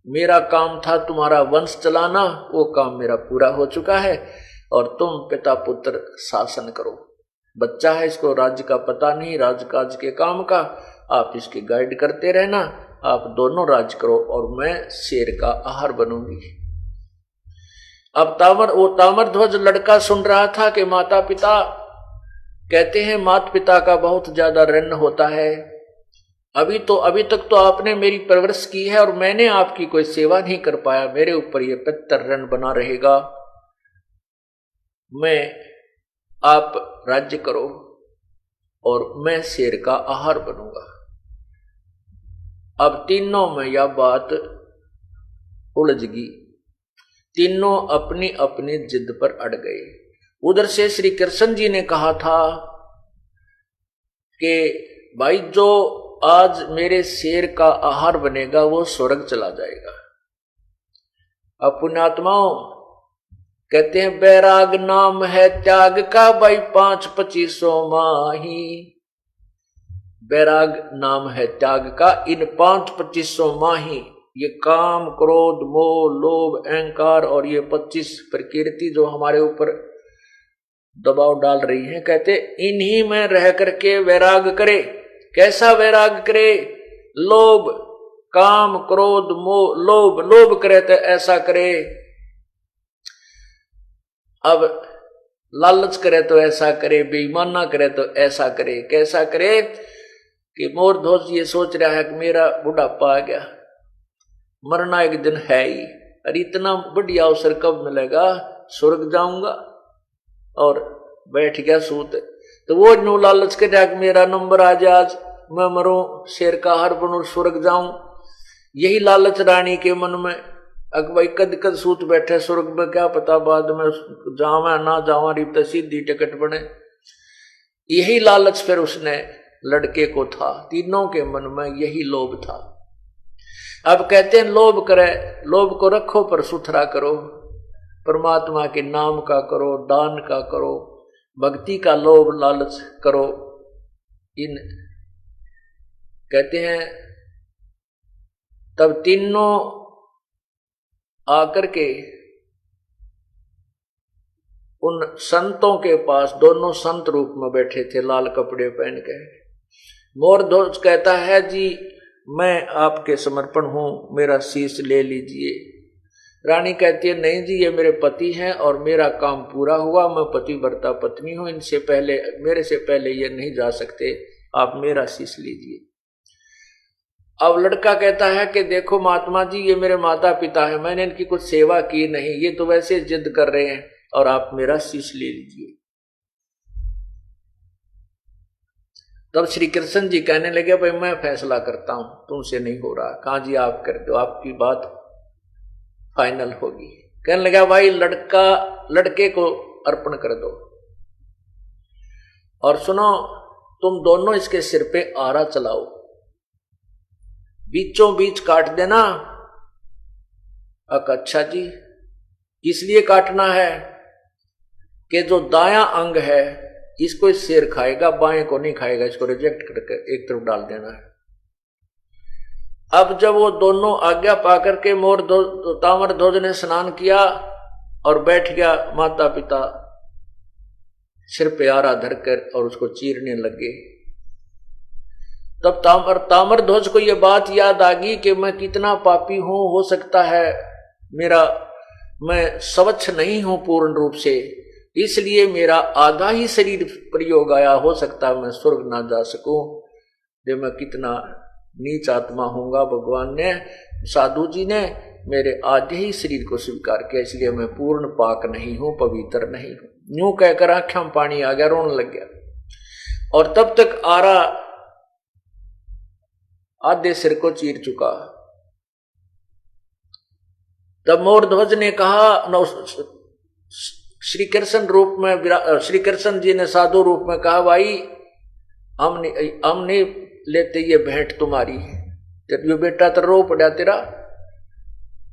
मेरा काम था तुम्हारा वंश चलाना, वो काम मेरा पूरा हो चुका है, और तुम पिता पुत्र शासन करो। बच्चा है, इसको राज्य का पता नहीं, राजकाज के काम का, आप इसके गाइड करते रहना, आप दोनों राज करो, और मैं शेर का आहार बनूंगी। अब वो ताम्रध्वज लड़का सुन रहा था कि माता पिता कहते हैं माता पिता का बहुत ज्यादा ऋण होता है, अभी तक तो आपने मेरी परवरिश की है और मैंने आपकी कोई सेवा नहीं कर पाया, मेरे ऊपर ये पितर ऋण बना रहेगा, मैं आप राज्य करो और मैं शेर का आहार बनूंगा। अब तीनों में यह बात उलझ गई, तीनों अपनी अपनी जिद पर अड़ गए। उधर से श्री कृष्ण जी ने कहा था कि भाई जो आज मेरे शेर का आहार बनेगा वो स्वर्ग चला जाएगा। अब पुण्यात्माओं कहते हैं बैराग नाम है त्याग का, भाई 5-25 माही। बैराग नाम है त्याग का, इन 5-25 माही ये काम क्रोध मोह लोभ अहंकार और ये 25 प्रकृति जो हमारे ऊपर दबाव डाल रही है, कहते इन्हीं में रह करके वैराग करे। कैसा वैराग करे? लोभ काम क्रोध मोह, लोभ करे तो ऐसा करे, अब लालच करे तो ऐसा करे, बेईमाना करे तो ऐसा करे। कैसा करे कि मोरध्वज ये सोच रहा है कि मेरा बुढ़ापा आ गया, मरना एक दिन है ही, और इतना बढ़िया अवसर कब मिलेगा, स्वर्ग जाऊंगा, और बैठ गया सूत। तो वो नो लालच कर रहा कि मेरा नंबर आ जाए, आज मैं मरूं, शेर का आहार बनूं, स्वर्ग जाऊं। यही लालच रानी के मन में। अग भाई कद सूत बैठे स्वर्ग में, क्या पता बाद में जावा ना जावा, रिप सीधी टिकट बने। यही लालच फिर उसने लड़के को था, तीनों के मन में यही लोभ था। अब कहते हैं लोभ करे, लोभ को रखो पर सुथरा करो, परमात्मा के नाम का करो, दान का करो, भक्ति का लोभ लालच करो, इन कहते हैं तब तीनों आकर के उन संतों के पास, दोनों संत रूप में बैठे थे लाल कपड़े पहन के। मोरध्वज कहता है जी मैं आपके समर्पण हूं, मेरा शीश ले लीजिए। रानी कहती है नहीं जी ये मेरे पति हैं और मेरा काम पूरा हुआ, मैं पतिव्रता पत्नी हूं, इनसे पहले मेरे से पहले ये नहीं जा सकते, आप मेरा शीश लीजिए। अब लड़का कहता है कि देखो महात्मा जी ये मेरे माता पिता हैं, मैंने इनकी कुछ सेवा की नहीं, ये तो वैसे जिद कर रहे हैं और आप मेरा शीश ले लीजिए। तब श्री कृष्ण जी कहने लगे भाई मैं फैसला करता हूं, तुमसे नहीं हो रहा। कहा जी आप कर दो, आपकी बात फाइनल होगी। कहने लगा भाई लड़के को अर्पण कर दो और सुनो तुम दोनों इसके सिर पे आरा चलाओ, बीचों बीच काट देना। अच्छा जी इसलिए काटना है कि जो दायां अंग है इसको इस शेर खाएगा, बाएं को नहीं खाएगा, इसको रिजेक्ट करके एक तरफ डाल देना है। अब जब वो दोनों आज्ञा पाकर के ताम्रध्वज ने स्नान किया और बैठ गया, माता पिता सिर पे आरा धरकर और उसको चीरने लगे। तब ताम्रध्वज को यह बात याद आ गई कि मैं कितना पापी हूं, हो सकता है मैं स्वच्छ नहीं हूं पूर्ण रूप से, इसलिए मेरा आधा ही शरीर प्रयोग आया, हो सकता है मैं स्वर्ग ना जा सकूं। जो मैं कितना नीच आत्मा होऊंगा, भगवान ने, साधु जी ने मेरे आधे ही शरीर को स्वीकार किया, इसलिए मैं पूर्ण पाक नहीं हूं, पवित्र नहीं हूं। यूं कहकर आंखों में पानी आ गया, रोने लग गया। और तब तक आरा आधे सिर को चीर चुका। तब मोरध्वज ने कहा, श्री कृष्ण रूप में, श्री कृष्ण जी ने साधु रूप में कहा भाई हम नहीं लेते ये भेंट तुम्हारी, ये बेटा तो रो पड़ा तेरा।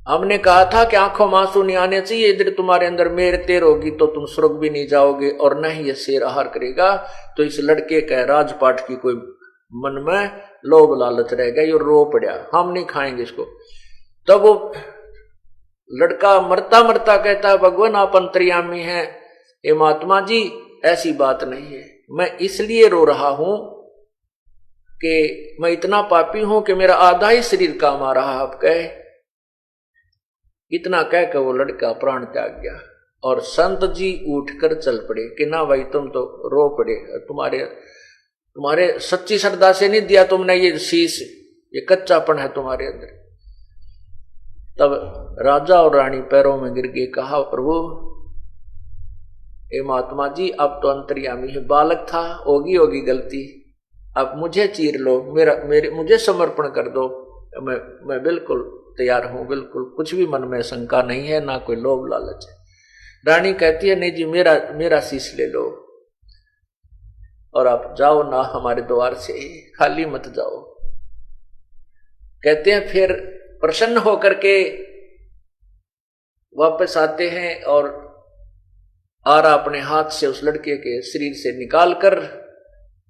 हमने कहा था कि आंखों में आंसू नहीं आने चाहिए, इधर तुम्हारे अंदर मेर तेर होगी तो तुम स्वर्ग भी नहीं जाओगे और न ही ये शेर आहार करेगा। तो इस लड़के का राजपाट की कोई मन में लोभ लालच रहेगा, ये रो पड़ा, हम नहीं खाएंगे इसको। तब वो लड़का मरता मरता कहता है भगवान आप अंतर्यामी हैं, ये महात्मा जी ऐसी बात नहीं है, मैं इसलिए रो रहा हूं कि मैं इतना पापी हूं कि मेरा आधा ही शरीर काम आ रहा। आप कहे इतना कह कर वो लड़का प्राण त्याग गया और संत जी उठकर चल पड़े कि ना भाई तुम तो रो पड़े, तुम्हारे सच्ची श्रद्धा से नहीं दिया तुमने ये शीश, ये कच्चापन है तुम्हारे अंदर। तब राजा और रानी पैरों में गिर गए, कहा प्रभु ए महात्मा जी अब तो अंतर्यामी है, बालक था, होगी गलती, अब मुझे चीर लो, मुझे समर्पण कर दो, मैं बिल्कुल तैयार हूं, बिल्कुल कुछ भी मन में शंका नहीं है, ना कोई लोभ लालच है। रानी कहती है नहीं जी मेरा शीश ले लो और आप जाओ ना हमारे द्वार से, खाली मत जाओ। कहते हैं फिर प्रसन्न होकर के वापस आते हैं और आरा अपने हाथ से उस लड़के के शरीर से निकालकर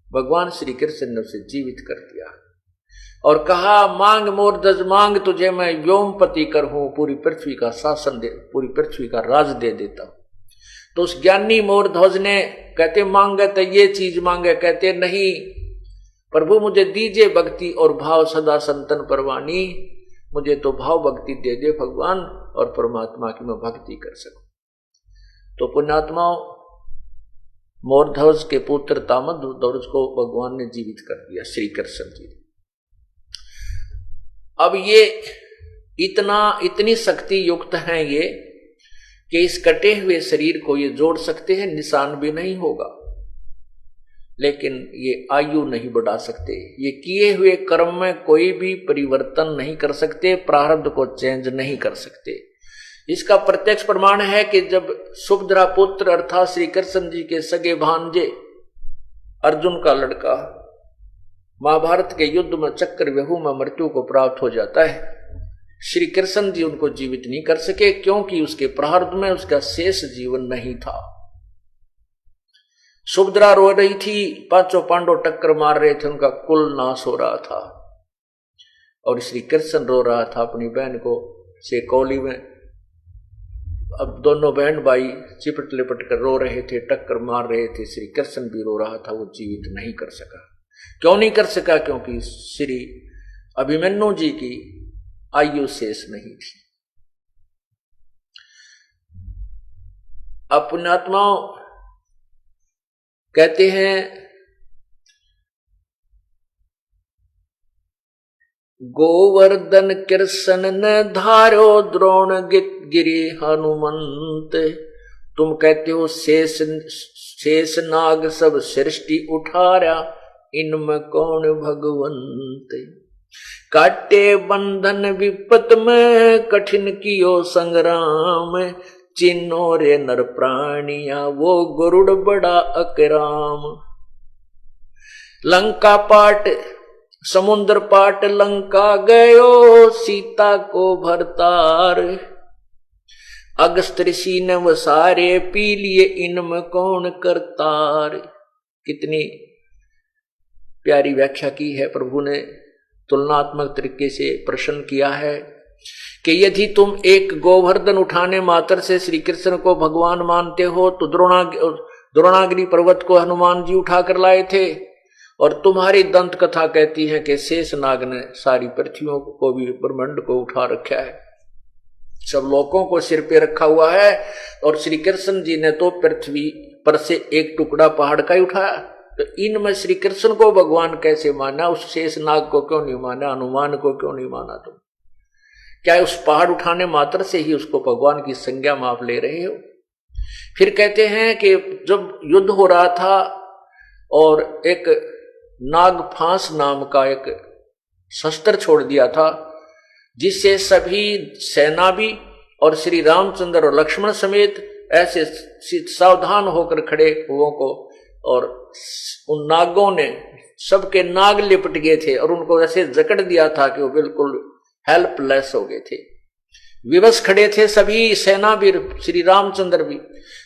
भगवान श्री कृष्ण ने उसे जीवित कर दिया और कहा मांग मोरध्वज मांग, तुझे मैं व्योमपति कर हूं, पूरी पृथ्वी का शासन दे, पूरी पृथ्वी का राज दे देता हूं। तो उस ज्ञानी मोरध्वज ने कहते मांगे तो ये चीज मांगे, कहते नहीं प्रभु मुझे दीजिए भक्ति और भाव सदा संतन परवानी, मुझे तो भाव भक्ति दे दे भगवान और परमात्मा की मैं भक्ति कर सकूं। तो पुण्यात्माओं मोरध्वज के पुत्र ताम्रध्वज को भगवान ने जीवित कर दिया, श्री कृष्ण जी। अब ये इतनी शक्ति युक्त हैं ये कि इस कटे हुए शरीर को ये जोड़ सकते हैं, निशान भी नहीं होगा, लेकिन ये आयु नहीं बढ़ा सकते, ये किए हुए कर्म में कोई भी परिवर्तन नहीं कर सकते, प्रारब्ध को चेंज नहीं कर सकते। इसका प्रत्यक्ष प्रमाण है कि जब सुभद्रा पुत्र अर्थात श्री कृष्ण जी के सगे भांजे अर्जुन का लड़का महाभारत के युद्ध में चक्रव्यूह में मृत्यु को प्राप्त हो जाता है, श्री कृष्ण जी उनको जीवित नहीं कर सके क्योंकि उसके प्रारब्ध में उसका शेष जीवन नहीं था। सुभद्रा रो रही थी, पांचों पांडव टक्कर मार रहे थे, उनका कुल नाश हो रहा था। और श्री कृष्ण रो रहा था अपनी बहन को से कौली में। अब दोनों बहन भाई चिपट लिपट कर रो रहे थे, टक्कर मार रहे थे। श्री कृष्ण भी रो रहा था, वो जीवित नहीं कर सका। क्यों नहीं कर सका? क्योंकि श्री अभिमन्यु जी की आयु शेष नहीं थी। पुण्यात्माओं कहते हैं गोवर्धन कृष्ण ने धारो द्रोण गिरी हनुमंत। तुम कहते हो शेष नाग सब सृष्टि उठारा, इनमें कौन भगवंत। काटे बंधन विपत में कठिन कियो संग्राम, चिन्हो रे नर प्राणिया वो गरुड़ बड़ा अकराम। लंका पाट समुद्र पाट लंका गयो, सीता को भरतार। अगस्त ऋषि ने वसारे, पी लिए इनमें कौन करतार। कितनी प्यारी व्याख्या की है प्रभु ने, तुलनात्मक तरीके से प्रश्न किया है कि यदि तुम एक गोवर्धन उठाने मात्र से श्री कृष्ण को भगवान मानते हो, तो द्रोणागिरी पर्वत को हनुमान जी उठा कर लाए थे। और तुम्हारी दंत कथा कहती है कि शेषनाग ने सारी पृथ्वियों को भी, ब्रह्मांड को उठा रखा है, सब लोगों को सिर पे रखा हुआ है। और श्री कृष्ण जी ने तो पृथ्वी पर से एक टुकड़ा पहाड़ का ही उठाया। तो इनमें श्री कृष्ण को भगवान कैसे माना? उस शेषनाग को क्यों नहीं माना? हनुमान को क्यों नहीं माना? तुम क्या उस पहाड़ उठाने मात्र से ही उसको भगवान की संज्ञा में आप ले रहे हो? फिर कहते हैं कि जब युद्ध हो रहा था और एक नागफांस नाम का एक शस्त्र छोड़ दिया था, जिससे सभी सेना भी और श्री रामचंद्र और लक्ष्मण समेत ऐसे सावधान होकर खड़े हुओं को, और उन नागों ने सबके नाग लिपट गए थे और उनको ऐसे जकड़ दिया था कि वो बिल्कुल हेल्पलेस हो गए थे, विवश खड़े थे सभी सेनावीर, श्री रामचंद्र भी।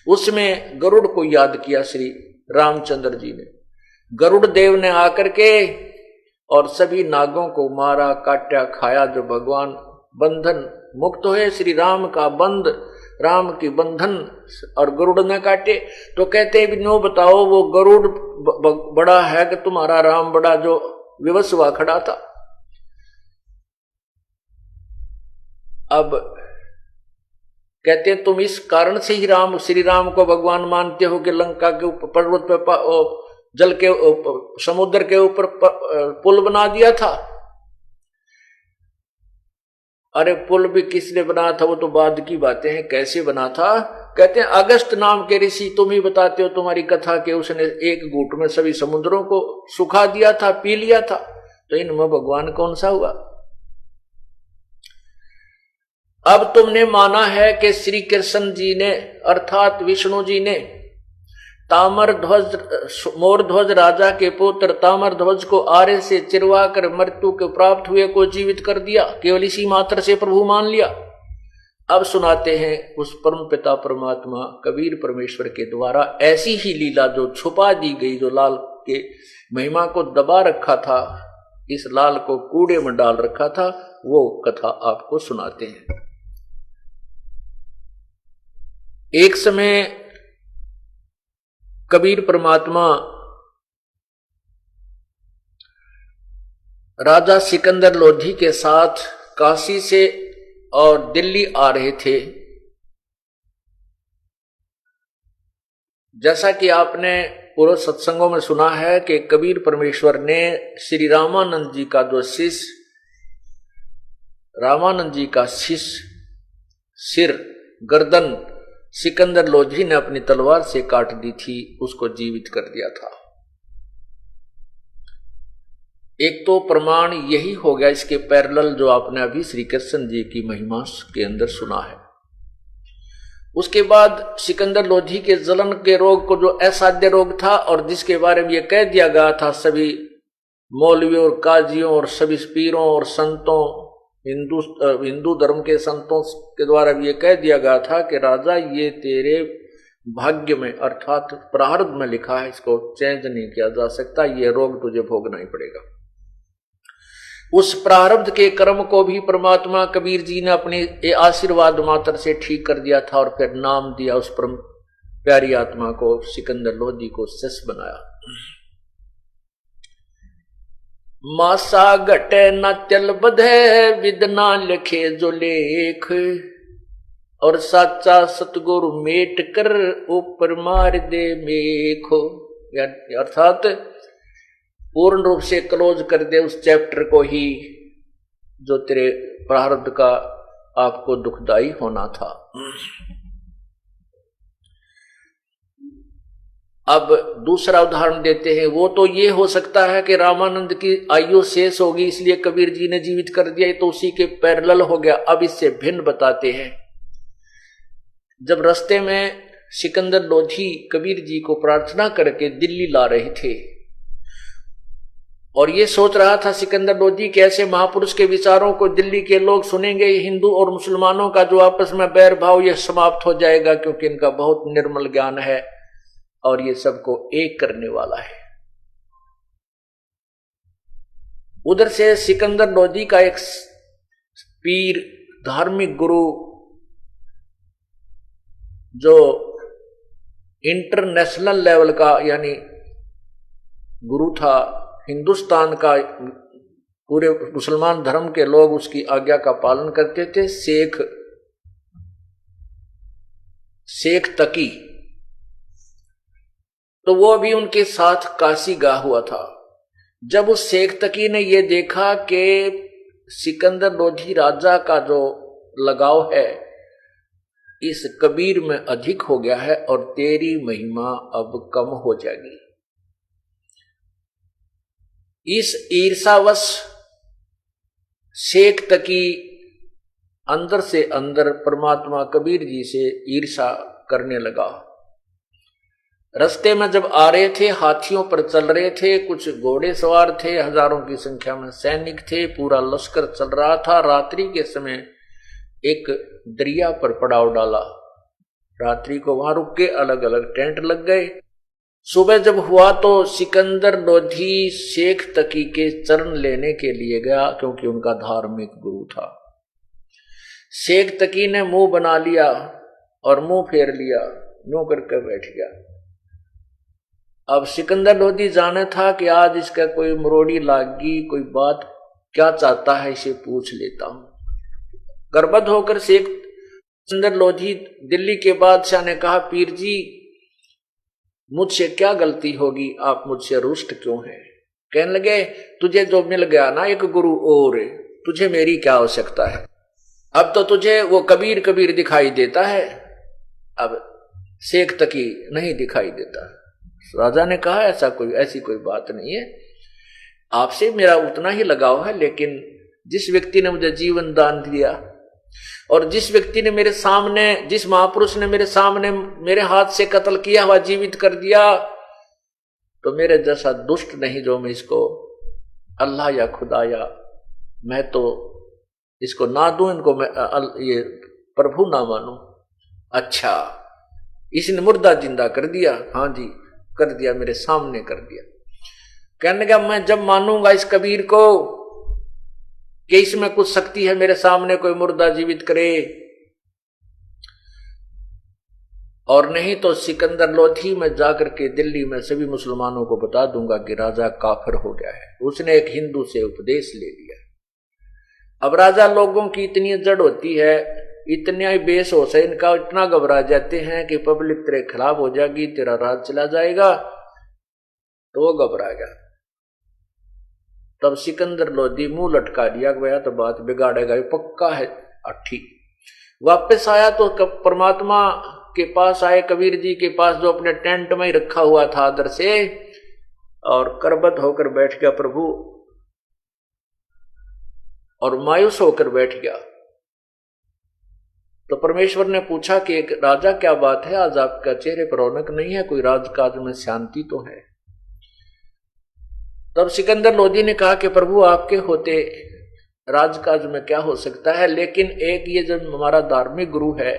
उसमें गरुड़ को याद किया श्री रामचंद्र जी ने। गरुड़ देव ने आकर के और सभी नागों को मारा, काटा, खाया। जो भगवान बंधन मुक्त हुए, श्री राम का बंध, राम की बंधन, और गरुड़ न काटे। तो कहते हैं नो बताओ वो गरुड़ बड़ा है कि तुम्हारा राम बड़ा, जो विवश हुआ खड़ा था। अब कहते हैं तुम इस कारण से ही श्री राम को भगवान मानते हो कि लंका के ऊपर पर्वत पे जल के समुद्र के ऊपर पुल बना दिया था। अरे पुल भी किसने बनाया था वो तो बाद की बातें हैं, कैसे बना था? कहते हैं अगस्त नाम के ऋषि, तुम ही बताते हो तुम्हारी कथा के उसने एक घूंट में सभी समुद्रों को सुखा दिया था, पी लिया था। तो इनमें भगवान कौन सा हुआ? अब तुमने माना है कि श्री कृष्ण जी ने अर्थात विष्णु जी ने ताम्रध्वज मोरध्वज राजा के पुत्र ताम्रध्वज को आरे से चिरवा कर मृत्यु के प्राप्त हुए को जीवित कर दिया, केवल इसी मात्र से प्रभु मान लिया। अब सुनाते हैं उस परम पिता परमात्मा कबीर परमेश्वर के द्वारा ऐसी ही लीला जो छुपा दी गई, जो लाल के महिमा को दबा रखा था, इस लाल को कूड़े में डाल रखा था, वो कथा आपको सुनाते हैं। एक समय कबीर परमात्मा राजा सिकंदर लोधी के साथ काशी से और दिल्ली आ रहे थे। जैसा कि आपने पूर्व सत्संगों में सुना है कि कबीर परमेश्वर ने श्री रामानंद जी का जो शिष्य, रामानंद जी का शिष्य सिर गर्दन सिकंदर लोधी ने अपनी तलवार से काट दी थी, उसको जीवित कर दिया था। एक तो प्रमाण यही हो गया, इसके पैरेलल जो आपने अभी श्री कृष्ण जी की महिमा के अंदर सुना है। उसके बाद सिकंदर लोधी के जलन के रोग को, जो असाध्य रोग था और जिसके बारे में यह कह दिया गया था सभी मौलवियों और काजियों और सभी पीरों और संतों, हिंदू धर्म के संतों के द्वारा भी ये कह दिया गया था कि राजा ये तेरे भाग्य में अर्थात प्रारब्ध में लिखा है, इसको चेंज नहीं किया जा सकता, ये रोग तुझे भोगना ही पड़ेगा। उस प्रारब्ध के कर्म को भी परमात्मा कबीर जी ने अपने आशीर्वाद मात्र से ठीक कर दिया था और फिर नाम दिया उस परम प्यारी आत्मा को, सिकंदर लोधी को सस बनाया। मासा घटे न चल बधे विद ना लिखे जो लेख, और साचा सतगुरु मेट कर ऊपर मार दे मेखो। अर्थात पूर्ण रूप से क्लोज कर दे उस चैप्टर को ही जो तेरे प्रारब्ध का आपको दुखदाई होना था। अब दूसरा उदाहरण देते हैं। वो तो ये हो सकता है कि रामानंद की आयु शेष होगी इसलिए कबीर जी ने जीवित कर दिया, तो उसी के पैरेलल हो गया। अब इससे भिन्न बताते हैं। जब रास्ते में सिकंदर लोधी कबीर जी को प्रार्थना करके दिल्ली ला रहे थे और ये सोच रहा था सिकंदर लोधी कि ऐसे महापुरुष के विचारों को दिल्ली के लोग सुनेंगे, हिंदू और मुसलमानों का जो आपस में बैर भाव यह समाप्त हो जाएगा, क्योंकि इनका बहुत निर्मल ज्ञान है और ये सबको एक करने वाला है। उधर से सिकंदर लोधी का एक पीर, धार्मिक गुरु, जो इंटरनेशनल लेवल का यानी गुरु था, हिंदुस्तान का पूरे मुसलमान धर्म के लोग उसकी आज्ञा का पालन करते थे, शेख तकी। तो वो भी उनके साथ काशी गया हुआ था। जब उस शेख तकी ने ये देखा कि सिकंदर लोधी राजा का जो लगाव है इस कबीर में अधिक हो गया है और तेरी महिमा अब कम हो जाएगी, इस ईर्षावश शेख तकी अंदर से अंदर परमात्मा कबीर जी से ईर्षा करने लगा। रास्ते में जब आ रहे थे, हाथियों पर चल रहे थे, कुछ घोड़े सवार थे, हजारों की संख्या में सैनिक थे, पूरा लश्कर चल रहा था। रात्रि के समय एक दरिया पर पड़ाव डाला, रात्रि को वहां रुक के अलग अलग टेंट लग गए। सुबह जब हुआ तो सिकंदर लोधी शेख तकी के चरण लेने के लिए गया, क्योंकि उनका धार्मिक गुरु था। शेख तकी ने मुंह बना लिया और मुंह फेर लिया, यूं करके बैठ गया। अब सिकंदर लोधी जाने था कि आज इसका कोई मरोड़ी लागी, कोई बात क्या चाहता है, इसे पूछ लेता हूं। गर्भवत होकर शेख सिकंदर लोधी दिल्ली के बादशाह ने कहा, पीर जी मुझसे क्या गलती होगी, आप मुझसे रुष्ट क्यों हैं? कहने लगे, तुझे जो मिल गया ना एक गुरु और, तुझे मेरी क्या आवश्यकता है? अब तो तुझे वो कबीर कबीर दिखाई देता है, अब शेख तकी नहीं दिखाई देता। राजा ने कहा, ऐसी कोई बात नहीं है, आपसे मेरा उतना ही लगाव है, लेकिन जिस व्यक्ति ने मुझे जीवन दान दिया और जिस व्यक्ति ने मेरे सामने, जिस महापुरुष ने मेरे सामने मेरे हाथ से कत्ल किया हुआ जीवित कर दिया, तो मेरे जैसा दुष्ट नहीं जो मैं इसको अल्लाह या खुदा या मैं तो इसको ना दूं, इनको मैं ये प्रभु ना मानूं। अच्छा, इसने मुर्दा जिंदा कर दिया? हाँ जी कर दिया, मेरे सामने कर दिया। कहने लगा, मैं जब मानूंगा इस कबीर को कि इसमें कुछ शक्ति है, मेरे सामने कोई मुर्दा जीवित करे, और नहीं तो सिकंदर लोधी में जाकर के दिल्ली में सभी मुसलमानों को बता दूंगा कि राजा काफिर हो गया है। उसने एक हिंदू से उपदेश ले लिया। अब राजा लोगों की इतनी जड़ होती है, इतना ही बेहोश है इनका, इतना घबरा जाते हैं कि पब्लिक तेरे खिलाफ हो जाएगी, तेरा राज चला जाएगा, तो वो घबरा गया। तब सिकंदर लोधी मुंह लटका दिया, गया तो बात बिगाड़ेगा, पक्का है अठी। वापस आया तो परमात्मा के पास आए, कबीर जी के पास, जो अपने टेंट में ही रखा हुआ था आदर से, और करबत होकर बैठ गया प्रभु, और मायूस होकर बैठ गया। तो परमेश्वर ने पूछा कि एक राजा क्या बात है, आज आपका चेहरे पर रौनक नहीं है, कोई राजकाज में शांति तो है? तब सिकंदर लोधी ने कहा कि प्रभु आपके होते राजकाज में क्या हो सकता है, लेकिन एक ये जो हमारा धार्मिक गुरु है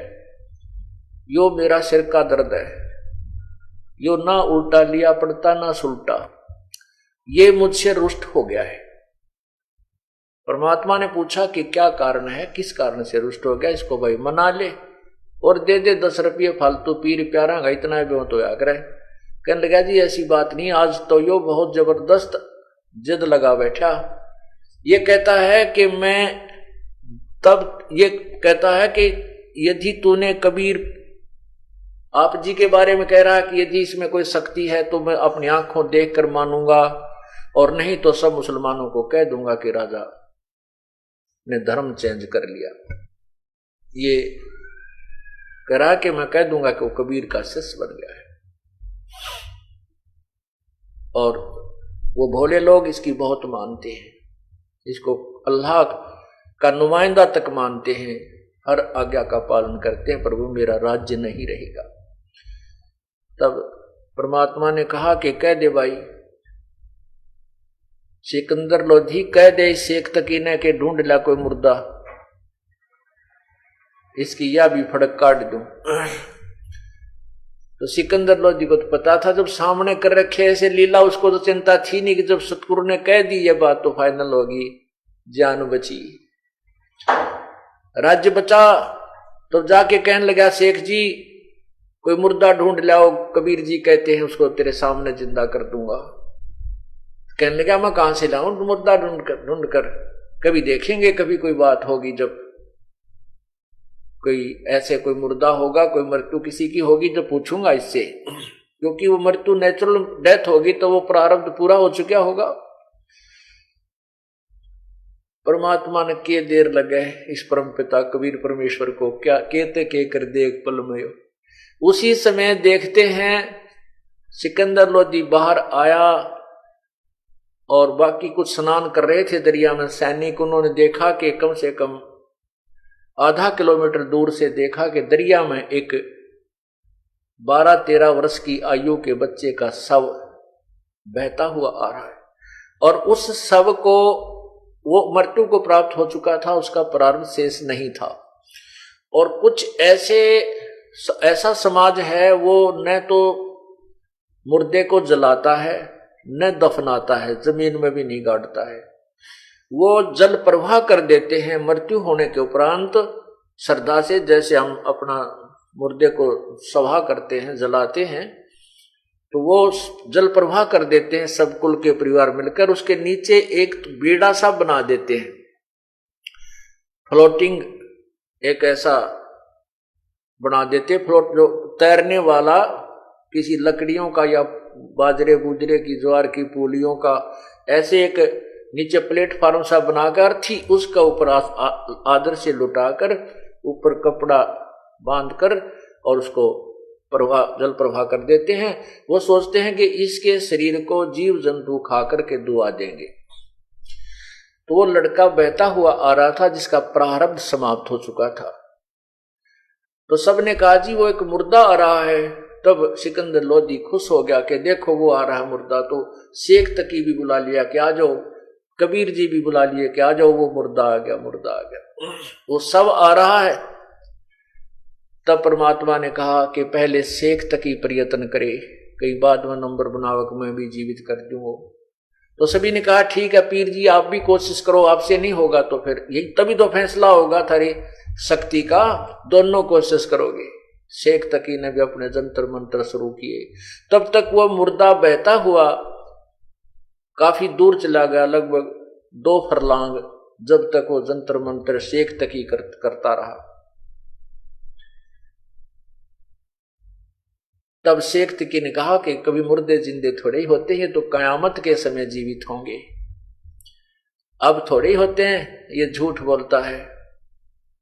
यो मेरा सिर का दर्द है, यो ना उल्टा लिया पड़ता ना सुलटा, ये मुझसे रुष्ट हो गया है। परमात्मा ने पूछा कि क्या कारण है, किस कारण से रुष्ट हो गया, इसको भाई मना ले और दे दे 10 रुपये फालतू, पीर प्यारा का इतना भी तो या करे। कहने लगा जी ऐसी बात नहीं, आज तो यो बहुत जबरदस्त जिद लगा बैठा। ये कहता है कि मैं तब ये कहता है कि यदि तूने कबीर आप जी के बारे में कह रहा है कि यदि इसमें कोई शक्ति है तो मैं अपनी आंखों देखकर मानूंगा, और नहीं तो सब मुसलमानों को कह दूंगा कि राजा ने धर्म चेंज कर लिया। ये कह रहा कि मैं कह दूंगा कि वो कबीर का शिष्य बन गया है। और वो भोले लोग इसकी बहुत मानते हैं, इसको अल्लाह का नुमाइंदा तक मानते हैं, हर आज्ञा का पालन करते हैं, प्रभु मेरा राज्य नहीं रहेगा। तब परमात्मा ने कहा कि कह दे भाई सिकंदर लोधी, कह दे शेख तकीने के ढूंढ ला कोई मुर्दा, इसकी या भी फड़क काट दूं। तो सिकंदर लोधी को तो पता था, जब सामने कर रखे ऐसे लीला, उसको तो चिंता थी नहीं कि जब सतगुरु ने कह दी ये बात तो फाइनल होगी, जान बची राज्य बचा। तो जाके कहने लगा शेख जी कोई मुर्दा ढूंढ लाओ, कबीर जी कहते हैं उसको तेरे सामने जिंदा कर दूंगा। कहने लगा मैं कहां से लाऊं मुर्दा ढूंढ कर, कभी देखेंगे, कभी कोई बात होगी जब कोई ऐसे कोई मुर्दा होगा, कोई मृत्यु किसी की होगी तो पूछूंगा इससे, क्योंकि वो मृत्यु नेचुरल डेथ होगी तो वो प्रारब्ध पूरा हो चुका होगा। परमात्मा ने के देर लगे इस परम पिता कबीर परमेश्वर को, क्या कहते के कर दे एक पल में। उसी समय देखते हैं सिकंदर लोधी बाहर आया और बाकी कुछ स्नान कर रहे थे दरिया में सैनिक। उन्होंने देखा कि कम से कम आधा किलोमीटर दूर से देखा कि दरिया में एक 12-13 वर्ष की आयु के बच्चे का शव बहता हुआ आ रहा है, और उस शव को वो मृत्यु को प्राप्त हो चुका था, उसका प्रारब्ध शेष नहीं था। और कुछ ऐसा समाज है वो न तो मुर्दे को जलाता है न दफनाता है, जमीन में भी नहीं गाड़ता है, वो जल प्रवाह कर देते हैं मृत्यु होने के उपरांत श्रद्धा से। जैसे हम अपना मुर्दे को सभा करते हैं, जलाते हैं, तो वो जल प्रवाह कर देते हैं सब कुल के परिवार मिलकर। उसके नीचे एक बेड़ा सा बना देते हैं, फ्लोटिंग एक ऐसा बना देते, फ्लोट जो तैरने वाला, किसी लकड़ियों का या बाजरे बूजरे की ज्वार की पूलियों का ऐसे एक नीचे प्लेटफार्म सा बनाकर थी, उसका ऊपर आदर से लुटाकर ऊपर कपड़ा बांधकर और उसको जल प्रवाह कर देते हैं। वो सोचते हैं कि इसके शरीर को जीव जंतु खा करके दुआ देंगे। तो वो लड़का बहता हुआ आ रहा था जिसका प्रारब्ध समाप्त हो चुका था। तो सबने कहा जी वो एक मुर्दा आ रहा है। तब सिकंदर लोधी खुश हो गया कि देखो वो आ रहा है मुर्दा। तो शेख तकी भी बुला लिया कि आ जाओ, कबीर जी भी बुला लिए कि आ जाओ, वो मुर्दा आ गया, मुर्दा आ गया, वो सब आ रहा है। तब परमात्मा ने कहा कि पहले शेख तकी प्रयत्न करे, कई बाद में नंबर बनावक मैं भी जीवित कर दूंगा। तो सभी ने कहा ठीक है पीर जी आप भी कोशिश करो, आपसे नहीं होगा तो फिर यही तभी तो फैसला होगा थारी शक्ति का, दोनों कोशिश करोगे। शेख तकी ने भी अपने जंतर मंत्र शुरू किए। तब तक वह मुर्दा बहता हुआ काफी दूर चला गया, लगभग 2 फरलांग, जब तक वो जंतर मंत्र शेख तकी करता रहा। तब शेख तकी ने कहा कि कभी मुर्दे जिंदे थोड़े ही होते हैं, तो कयामत के समय जीवित होंगे, अब थोड़े ही होते हैं। ये झूठ बोलता है,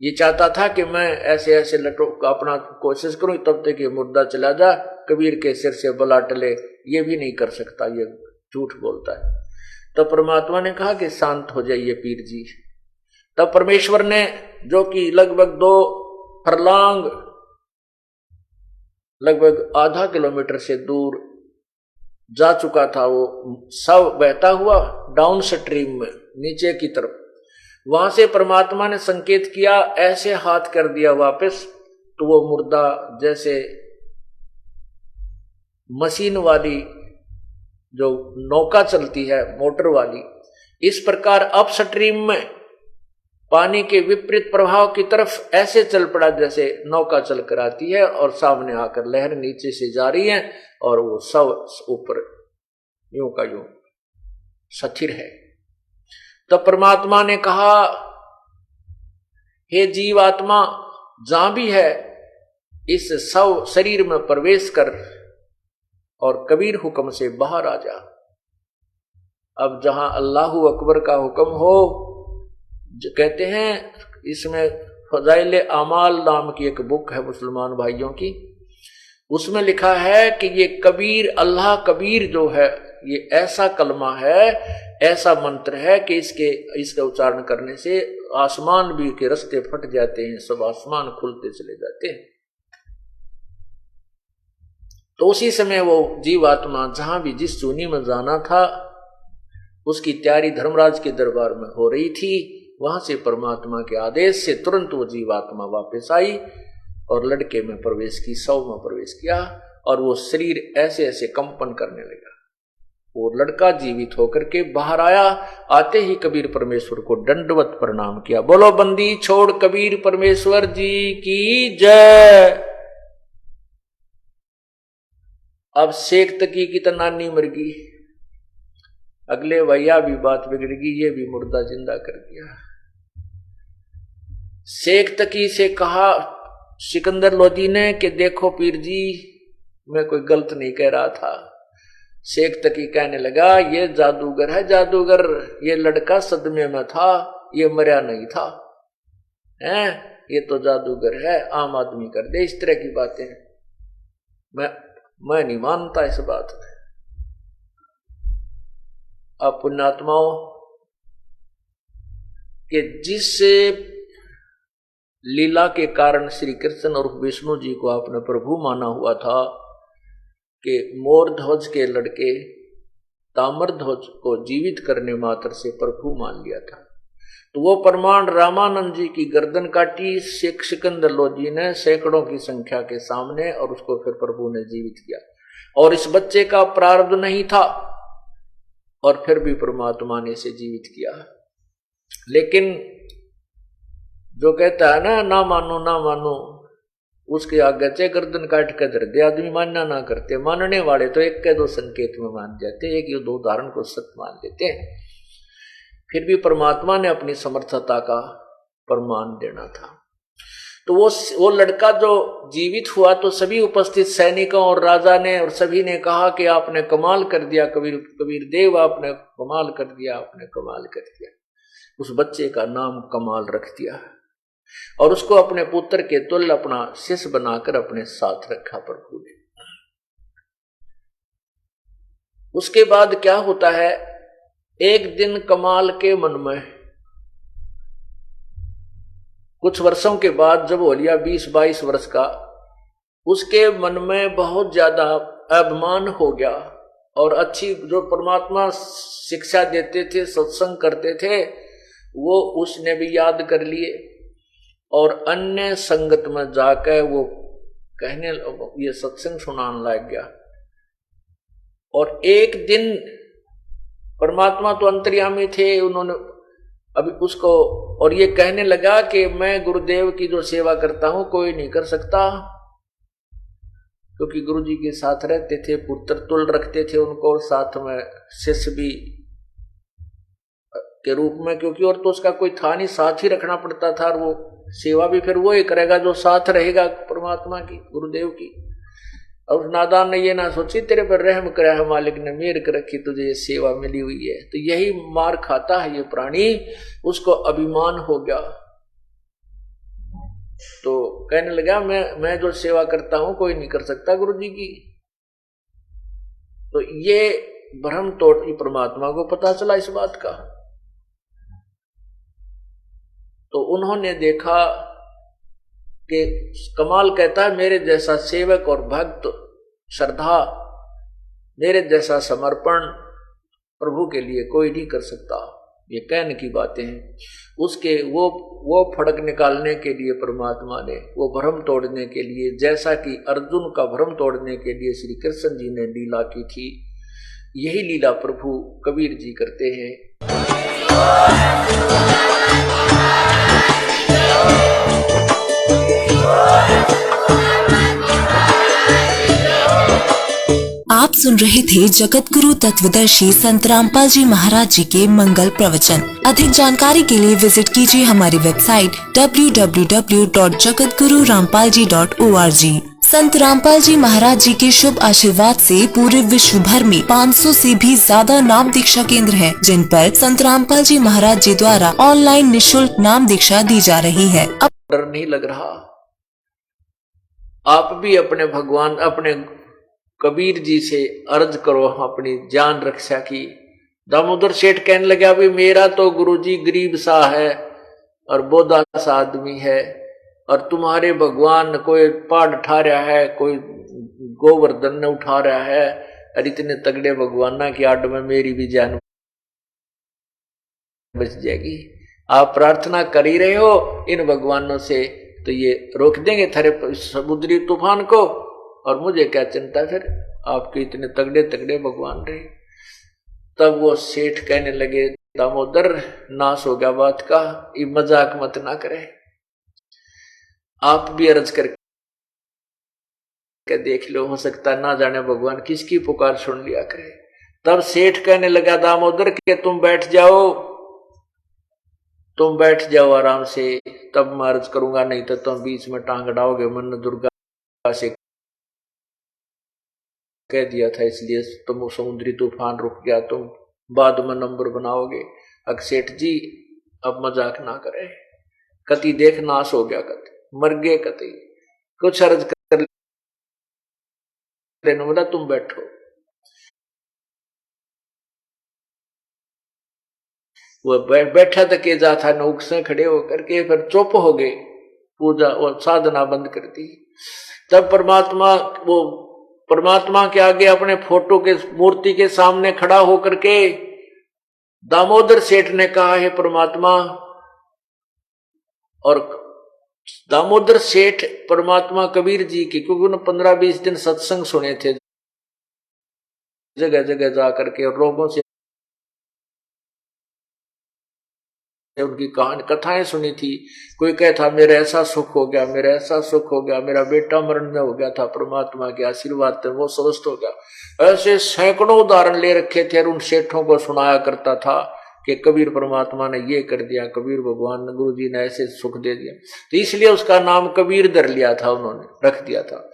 ये चाहता था कि मैं ऐसे ऐसे लटो अपना कोशिश करूं तब तक ये मुर्दा चला जा, कबीर के सिर से बला टले, ये भी नहीं कर सकता, ये झूठ बोलता है। तब परमात्मा ने कहा कि शांत हो जाइए पीर जी। तब परमेश्वर ने, जो कि लगभग 2 फरलांग, लगभग आधा किलोमीटर से दूर जा चुका था, वो सब बहता हुआ डाउन स्ट्रीम में नीचे की तरफ, वहां से परमात्मा ने संकेत किया, ऐसे हाथ कर दिया वापस तो वो मुर्दा जैसे मशीन वाली जो नौका चलती है मोटर वाली, इस प्रकार अपस्ट्रीम में पानी के विपरीत प्रभाव की तरफ ऐसे चल पड़ा जैसे नौका चल कर आती है और सामने आकर लहर नीचे से जा रही है और वो सब ऊपर यूं का यूं स्थिर है। तो परमात्मा ने कहा, हे जीवात्मा जहां भी है इस सब शरीर में प्रवेश कर और कबीर हुक्म से बाहर आ जा। अब जहां अल्लाहु अकबर का हुक्म हो, कहते हैं इसमें फजाइल आमाल नाम की एक बुक है मुसलमान भाइयों की, उसमें लिखा है कि ये कबीर, अल्लाह कबीर जो है ये ऐसा कलमा है, ऐसा मंत्र है कि इसका उच्चारण करने से आसमान भी के रास्ते फट जाते हैं, सब आसमान खुलते चले जाते हैं। तो उसी समय वो जीवात्मा जहां भी जिस चूनी में जाना था उसकी तैयारी धर्मराज के दरबार में हो रही थी। वहां से परमात्मा के आदेश से तुरंत वो जीवात्मा वापस आई और लड़के में प्रवेश की, शव में प्रवेश किया और वो शरीर ऐसे ऐसे कंपन करने लगा। वो लड़का जीवित होकर के बाहर आया। आते ही कबीर परमेश्वर को दंडवत प्रणाम किया। बोलो बंदी छोड़ कबीर परमेश्वर जी की जय। अब शेख तकी की तो नानी मर गई, अगले भैया भी बात बिगड़गी, ये भी मुर्दा जिंदा कर दिया। शेख तकी से कहा सिकंदर लोधी ने कि देखो पीर जी मैं कोई गलत नहीं कह रहा था। शेख तकी कहने लगा ये जादूगर है, जादूगर, ये लड़का सदमे में था, ये मरा नहीं था, हैं ये तो जादूगर है, आम आदमी कर दे इस तरह की बातें। मैं नहीं मानता इस बात में। अब पुण्यात्माओं के जिस लीला के कारण श्री कृष्ण और विष्णु जी को आपने प्रभु माना हुआ था कि मोर ध्वज के लड़के ताम्र ध्वज को जीवित करने मात्र से प्रभु मान लिया था, तो वो प्रमाण रामानंद जी की गर्दन काटी शेख सिकंदर लोधी ने सैकड़ों की संख्या के सामने, और उसको फिर प्रभु ने जीवित किया। और इस बच्चे का प्रारब्ध नहीं था और फिर भी परमात्मा ने इसे जीवित किया। लेकिन जो कहता है ना मानो उसके आगे चे गर्दन काट कर धर दे, आदमी मानना ना करते। मानने वाले तो एक के दो संकेत में मान जाते, एक या दो उदाहरण को सत्य मान लेते हैं। फिर भी परमात्मा ने अपनी समर्थता का प्रमाण देना था। तो वो लड़का जो जीवित हुआ तो सभी उपस्थित सैनिकों और राजा ने और सभी ने कहा कि आपने कमाल कर दिया कबीर देव, आपने कमाल कर दिया, आपने कमाल कर दिया। उस बच्चे का नाम कमाल रख दिया और उसको अपने पुत्र के तुल्य अपना शिष्य बनाकर अपने साथ रखा प्रभु ने। उसके बाद क्या होता है, एक दिन कमाल के मन में, कुछ वर्षों के बाद जब हो लिया 20-22 वर्ष का, उसके मन में बहुत ज्यादा अभिमान हो गया और अच्छी जो परमात्मा शिक्षा देते थे, सत्संग करते थे, वो उसने भी याद कर लिए और अन्य संगत में जाकर वो कहने ये सत्संग सुनाने लग गया। और एक दिन परमात्मा तो अंतर्यामी थे, उन्होंने अभी उसको, और ये कहने लगा कि मैं गुरुदेव की जो सेवा करता हूं कोई नहीं कर सकता, क्योंकि गुरु जी के साथ रहते थे, पुत्र तुल रखते थे उनको, साथ में शिष्य भी के रूप में, क्योंकि और तो उसका कोई था नहीं, साथ ही रखना पड़ता था। और वो सेवा भी फिर वो ही करेगा जो साथ रहेगा परमात्मा की, गुरुदेव की। और नादान ने ये ना सोची तेरे पर रहम करा है मालिक ने, मेहर कर रखी, तुझे ये सेवा मिली हुई है। तो यही मार खाता है ये प्राणी, उसको अभिमान हो गया। तो कहने लगा मैं जो सेवा करता हूं कोई नहीं कर सकता गुरु जी की। तो ये भ्रम तोड़ परमात्मा को पता चला इस बात का। तो उन्होंने देखा कि कमाल कहता है मेरे जैसा सेवक और भक्त, श्रद्धा, मेरे जैसा समर्पण प्रभु के लिए कोई नहीं कर सकता। ये कहने की बातें हैं। उसके वो फड़क निकालने के लिए परमात्मा ने, वो भ्रम तोड़ने के लिए, जैसा कि अर्जुन का भ्रम तोड़ने के लिए श्री कृष्ण जी ने लीला की थी, यही लीला प्रभु कबीर जी करते हैं। आप सुन रहे थे जगत गुरु तत्वदर्शी संत रामपाल जी महाराज जी के मंगल प्रवचन। अधिक जानकारी के लिए विजिट कीजिए हमारी वेबसाइट www.jagatgururampalji.org। संत रामपाल जी महाराज जी के शुभ आशीर्वाद से पूरे विश्व भर में 500 से भी ज्यादा नाम दीक्षा केंद्र हैं, जिन पर संत रामपाल जी महाराज जी द्वारा ऑनलाइन निःशुल्क नाम दीक्षा दी जा रही है। अब डर नहीं लग रहा। आप भी अपने भगवान, अपने कबीर जी से अर्ज करो अपनी जान रक्षा की। दामोदर सेठ कहने लगा, भी मेरा तो गुरुजी गरीब सा है और बोधा सा आदमी है, और तुम्हारे भगवान कोई पहाड़ उठा रहा है, कोई गोवर्धन ने उठा रहा है, और इतने तगड़े भगवाना की आड़ में मेरी भी जान बच जाएगी। आप प्रार्थना कर ही रहे हो इन भगवानों से, तो ये रोक देंगे थारे समुद्री तूफान को, और मुझे क्या चिंता, फिर आपके इतने तगड़े तगड़े भगवान रहे। तब वो सेठ कहने लगे, दामोदर नाश हो गया बात का, ये मजाक मत ना करे, आप भी अर्ज करके देख लो, हो सकता ना जाने भगवान किसकी पुकार सुन लिया करे। तब सेठ कहने लगा, दामोदर के तुम बैठ जाओ आराम से, तब मैं अर्ज करूंगा, नहीं तो तुम बीच में टांग अड़ाओगे। मन दुर्गा से कह दिया था, इसलिए तुम समुद्री तूफान रुक गया, तुम बाद में नंबर बनाओगे। अब सेठ जी अब मजाक ना करे, कति देख नाश हो गया, कति मर गए, कति कुछ अर्ज कर लेने वाला, तुम बैठो। वो बैठा तक के जा था, नौक से खड़े होकर के फिर चुप हो गए, पूजा और साधना बंद कर दी। तब परमात्मा के आगे अपने फोटो के मूर्ति के सामने खड़ा होकर के दामोदर सेठ ने कहा, है परमात्मा। और दामोदर सेठ परमात्मा कबीर जी की, क्योंकि उन्होंने 15-20 दिन सत्संग सुने थे, जगह जगह जाकर के, और लोगों से उनकी कहानी कथाएं सुनी थी। कोई कहता मेरा ऐसा सुख हो गया, मेरा ऐसा सुख हो गया, मेरा बेटा मरण में हो गया था, परमात्मा के आशीर्वाद से वो स्वस्थ हो गया। ऐसे सैकड़ों उदाहरण ले रखे थे, और उन सेठों को सुनाया करता था कि कबीर परमात्मा ने ये कर दिया, कबीर भगवान गुरु जी ने ऐसे सुख दे दिया। तो इसलिए उसका नाम कबीर धर लिया था, उन्होंने रख दिया था।